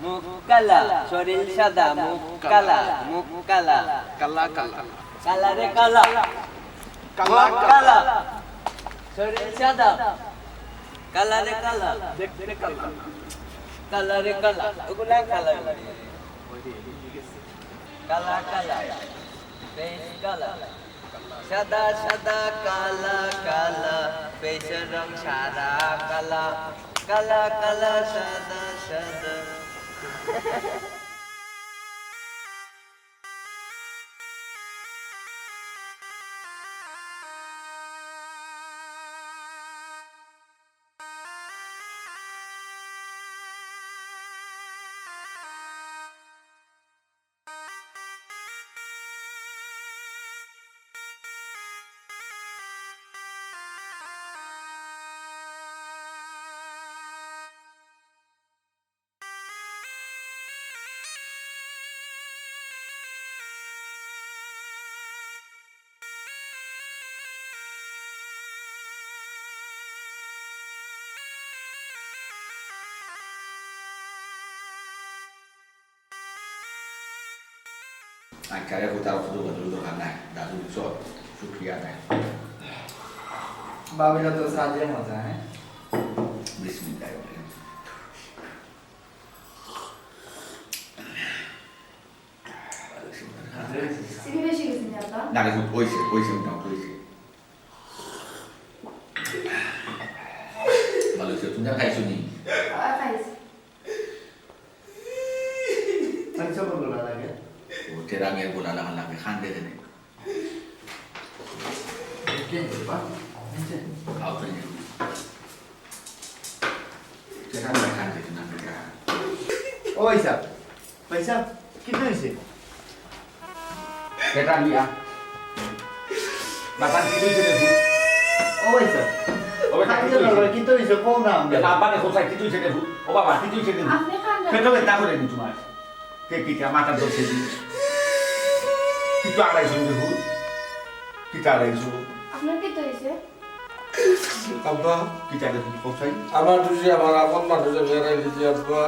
মুখ কালা শরীর সাদা মুখ কালা মুখ কালা
কালা কালা
কালা রে কালা
কালা
মুখ কালা শরীর সাদা কালা রে কালা
দেখতে কালা
কালা রে কালা ওগুলা কালা কালা কালা ফেস কালা সাদা সাদা কালা কালা ফেসের রং সাদা কালা কালা কালা সাদা সাদা
আচ্ছা রে কোথাও শুধু বদল দোকান নাই দাদু সব শুক্রিয়া নাই
বাবিরা তো সাজে মজা হ্যাঁ
বিসমিল্লাহ
চিনি বেশি গেছে না আব্বা
না রে কইছে না কইছে ভালো সে তুমি খাইছো নি
খাইছি
আচ্ছা বলো না লাগে
ও তেরা মেয়ের বলা লাগে খান দে দেনে
কে বা
খাও তো নি তেরা মেয়ে খান দে না বেটা
ও ভাইসা ভাইসা কি হইছে
তেরা মিয়া বাবা কি কইছে রে
ও ভাইসা
ও বেটা
কি তো হইছে কোন নাম
বেটা বাবা দেখো সাই কি কইছে রে ও বাবা কি কইছে রে
আপনি খান না
পেটো বেটা করে নি তোমার কে কি মাথা দোছে দি কি তো আড়াইশো দেখো কি আড়াইশো
আপনার কি তো হইছে
আব্বা
কি চাইলে তুমি কোথায়
আমার দুষি আমার আপন মানুষের বেড়াই দিয়েছি আব্বা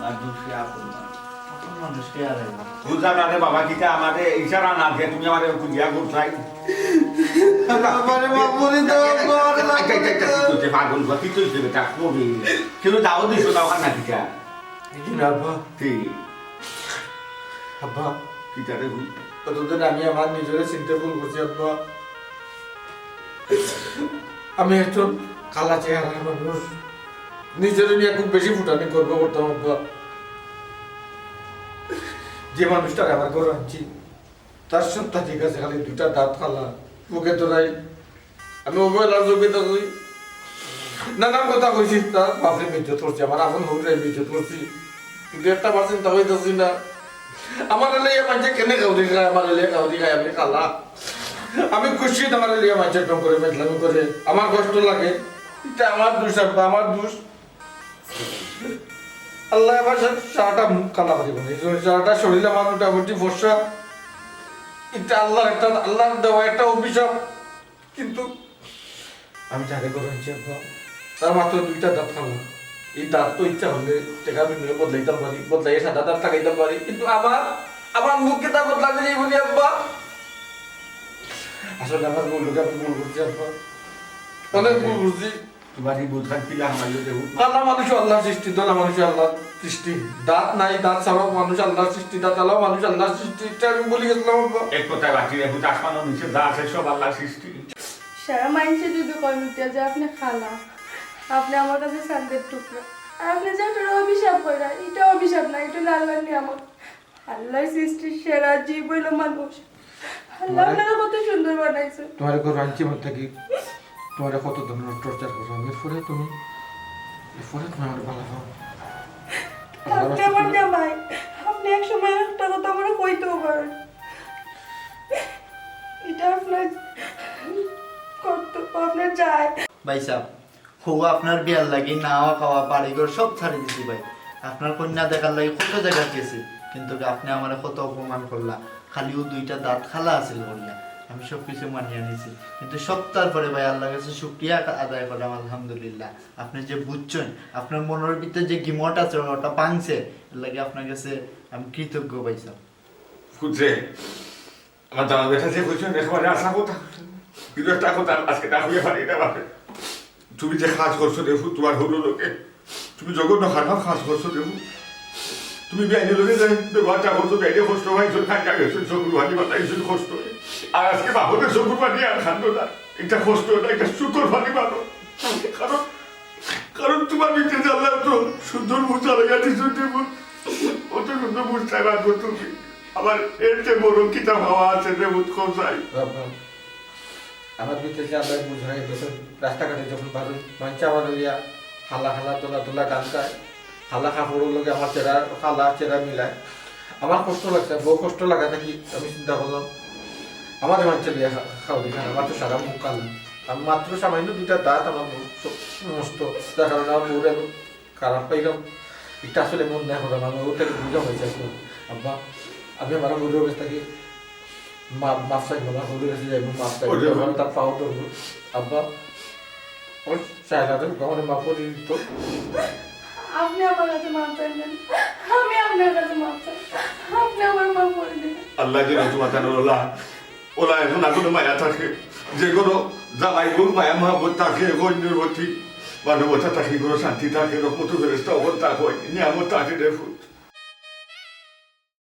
আর দুসরি আপন
মানুষকে আর
বুঝলাম না রে বাবা কিটা আমারে ইশারা না দিয়ে তুমি আমারে কুজিয়া কোথায়
আমারে মাফ করে দাও আব্বা আরে
তুই পাগল বা কি তুই সেটা কবি কিন্তু দাও দিছো দাও খানা কিটা
কি না আব্বা
ঠিক
আব্বা
কিটা রে
কতদিন আমি আমার নিজের চিন্তা ভুল করছি আব্বা আমি একজন কালা চেহারা মানুষ নিজের নিয়ে খুব বেশি ফুটানি গর্ব করতাম আব্বা যে মানুষটাকে আমার ঘরে আনছি তার সত্তা ঠিক আছে খালি দুটা দাঁত খালা মুখে তোরাই আমি অবহেলার যোগ্যতা করি নানান কথা কইছি তার বাপরে বিদ্যুৎ করছি আমার আপন হৌরাই বিদ্যুৎ করছি কিন্তু একটা বার চিন্তা হইতেছি না আমার এলাকা মানুষে কেনে কাউরি খায় আমার এলাকা কাউরি খায় আমি কালা আমি খুশি আমার এলাকা মানুষের টম করে মেটলামি করে আমার কষ্ট লাগে এটা আমার দোষ আব্বা আমার দোষ আল্লাহ এবার সারাটা মুখ কালা পারিব না সারাটা শরীর আমার মোটামুটি ফর্সা এটা আল্লাহর দেওয়া একটা অভিশাপ কিন্তু আমি যাকে করে আনছি আব্বা তার মাত্র দুইটা দাঁত খাবো এই দাঁত তো ইচ্ছা হলে টাকা বিনিয়োগ বদলাইতাম পারি বদলাই সাদা দাঁত লাগাইতাম পারি কিন্তু আমার মুখকে তা বদলাতে যাই বলি আব্বা আসলে আমার ভুল লোকে আমি ভুল করছি আব্বা অনেক ভুল করছি
তোমার এই বুঝান কিলা আমার দেবো
আল্লাহ মানুষ আল্লাহ সৃষ্টি দোলা মানুষ আল্লাহ সৃষ্টি দাঁত নাই দাঁত ছাড়াও মানুষ আল্লাহ সৃষ্টি দাঁত আল্লাহ মানুষ আল্লাহ সৃষ্টি এটা আমি বলি গেছিলাম আব্বা
এক কথায় বাকি রেখো আসমানো নিচে যা আছে সব আল্লাহ সৃষ্টি
সারা মাইন্ডসে যদি কমিটিয়া যে আপনি খালা আপনি আমার কাছে শান্তির টুকরা আর আপনি যে একটা অভিশাপ করা এটা অভিশাপ না এটা আল্লাহর নিয়ামত আল্লাহর সৃষ্টির সেরা জীব হইল মানুষ আল্লাহ আপনারা কত সুন্দর বানাইছে
তোমার ঘর আনছি মধ্যে কি তোমার কত ধরনের টর্চার করো এরপরে তুমি আমার ভালো হও
আপনি আমার জামাই আপনি এক সময় একটা কথা আমার কইতেও পারেন এটা আপনার কর্তব্য আপনার যায়
ভাই সাহেব হো আপনার বিয়ার লাগি নাওয়া খাওয়া বাড়িঘর সব ছাড়ি দিছি ভাই আপনার কন্যা দেখার লাগি কত জায়গা গেছি কিন্তু আপনি আমার কত অপমান করলা খালিও দুইটা দাঁত খালা আছিল বললা আমি সব কিছু মানিয়ে নিছি কিন্তু সপ্তাহ পরে ভাই আল্লাহর কাছে শুকরিয়া আদায় করলাম আলহামদুলিল্লাহ আপনি যে বুঝছেন আপনার মনের ভিতরে যে গিমট আছে ওটা ভাঙছে এর লাগে আপনার কাছে আমি কৃতজ্ঞ ভাই সাহেব
বুঝছে আমার জানা বেটা যে বুঝছেন একেবারে আশা কথা কিন্তু একটা কথা আজকে না হয়ে পারি না বাপে তুমি যে কাজ করছো দেখো তোমার হলো লোকে তুমি জঘন্য খারাপ কাজ করছো দেখো তুমি বেআইনি লোকে যাই ব্যবহারটা করছো বেআইনি কষ্ট হয়েছো খানটা গেছো চকুর ভানি বানাইছো কষ্ট আর আজকে বাবুদের চকুর ভানি আর খান্ড না এটা কষ্ট না এটা শুকর ভানি বানো কারণ তোমার ভিতরে জানলাম তো সুন্দর মুচা লাগা দিছো দেবো অত সুন্দর মুচটা রাখবো তুমি আমার এর যে বড় কিতাব হওয়া আছে দেবো কোথায়
আমার ভিতরে যে আল্লাহ বুঝাই যখন রাস্তাঘাটে যখন বারুন মানছে আমার ইয়া খালা খালা তোলা তোলা গান গায় খালা কাপড়ের লোকে আমার খালা চেরা মিলায় আমার কষ্ট লাগছে বহু কষ্ট লাগা নাকি আমি চিন্তা করলাম আমার মানছে লিয়া খাওয়া দিখান আমার তো সারা মুখ কালা আমি মাত্র সামান্য দুইটা দাঁত আমার সমস্ত যার কারণে আমার বউরে আমি খারাপ পাইলাম এটা আসলে মন না হলাম আমার ওটাকে বুঝা হয়েছে আসলে আব্বা আমি আমার বউরের কাছ থেকে মাপ চাইবো না হলুদ কাছে যাইবো মাপ চাইবো তার পাও ধরবো আব্বা ওর চাইলাদের কখনো মাপ করে দিত
আপনি আমার কাছে মাপ চাইবেন আমি আপনার কাছে মাপ চাই আপনি আমার মাপ করে দিবেন
আল্লাহ আল্লাহ যে তোমার ওলা ওলা এখন আগুন মায়া থাকে যে কোনো জামাই বোন মায়া মহাবত থাকে অন্যের প্রতি মানবতা থাকে কোনো শান্তি থাকে রকমতো ফেরেস্তা অবস্থা হয় নিয়ামত থাকে রে ফুট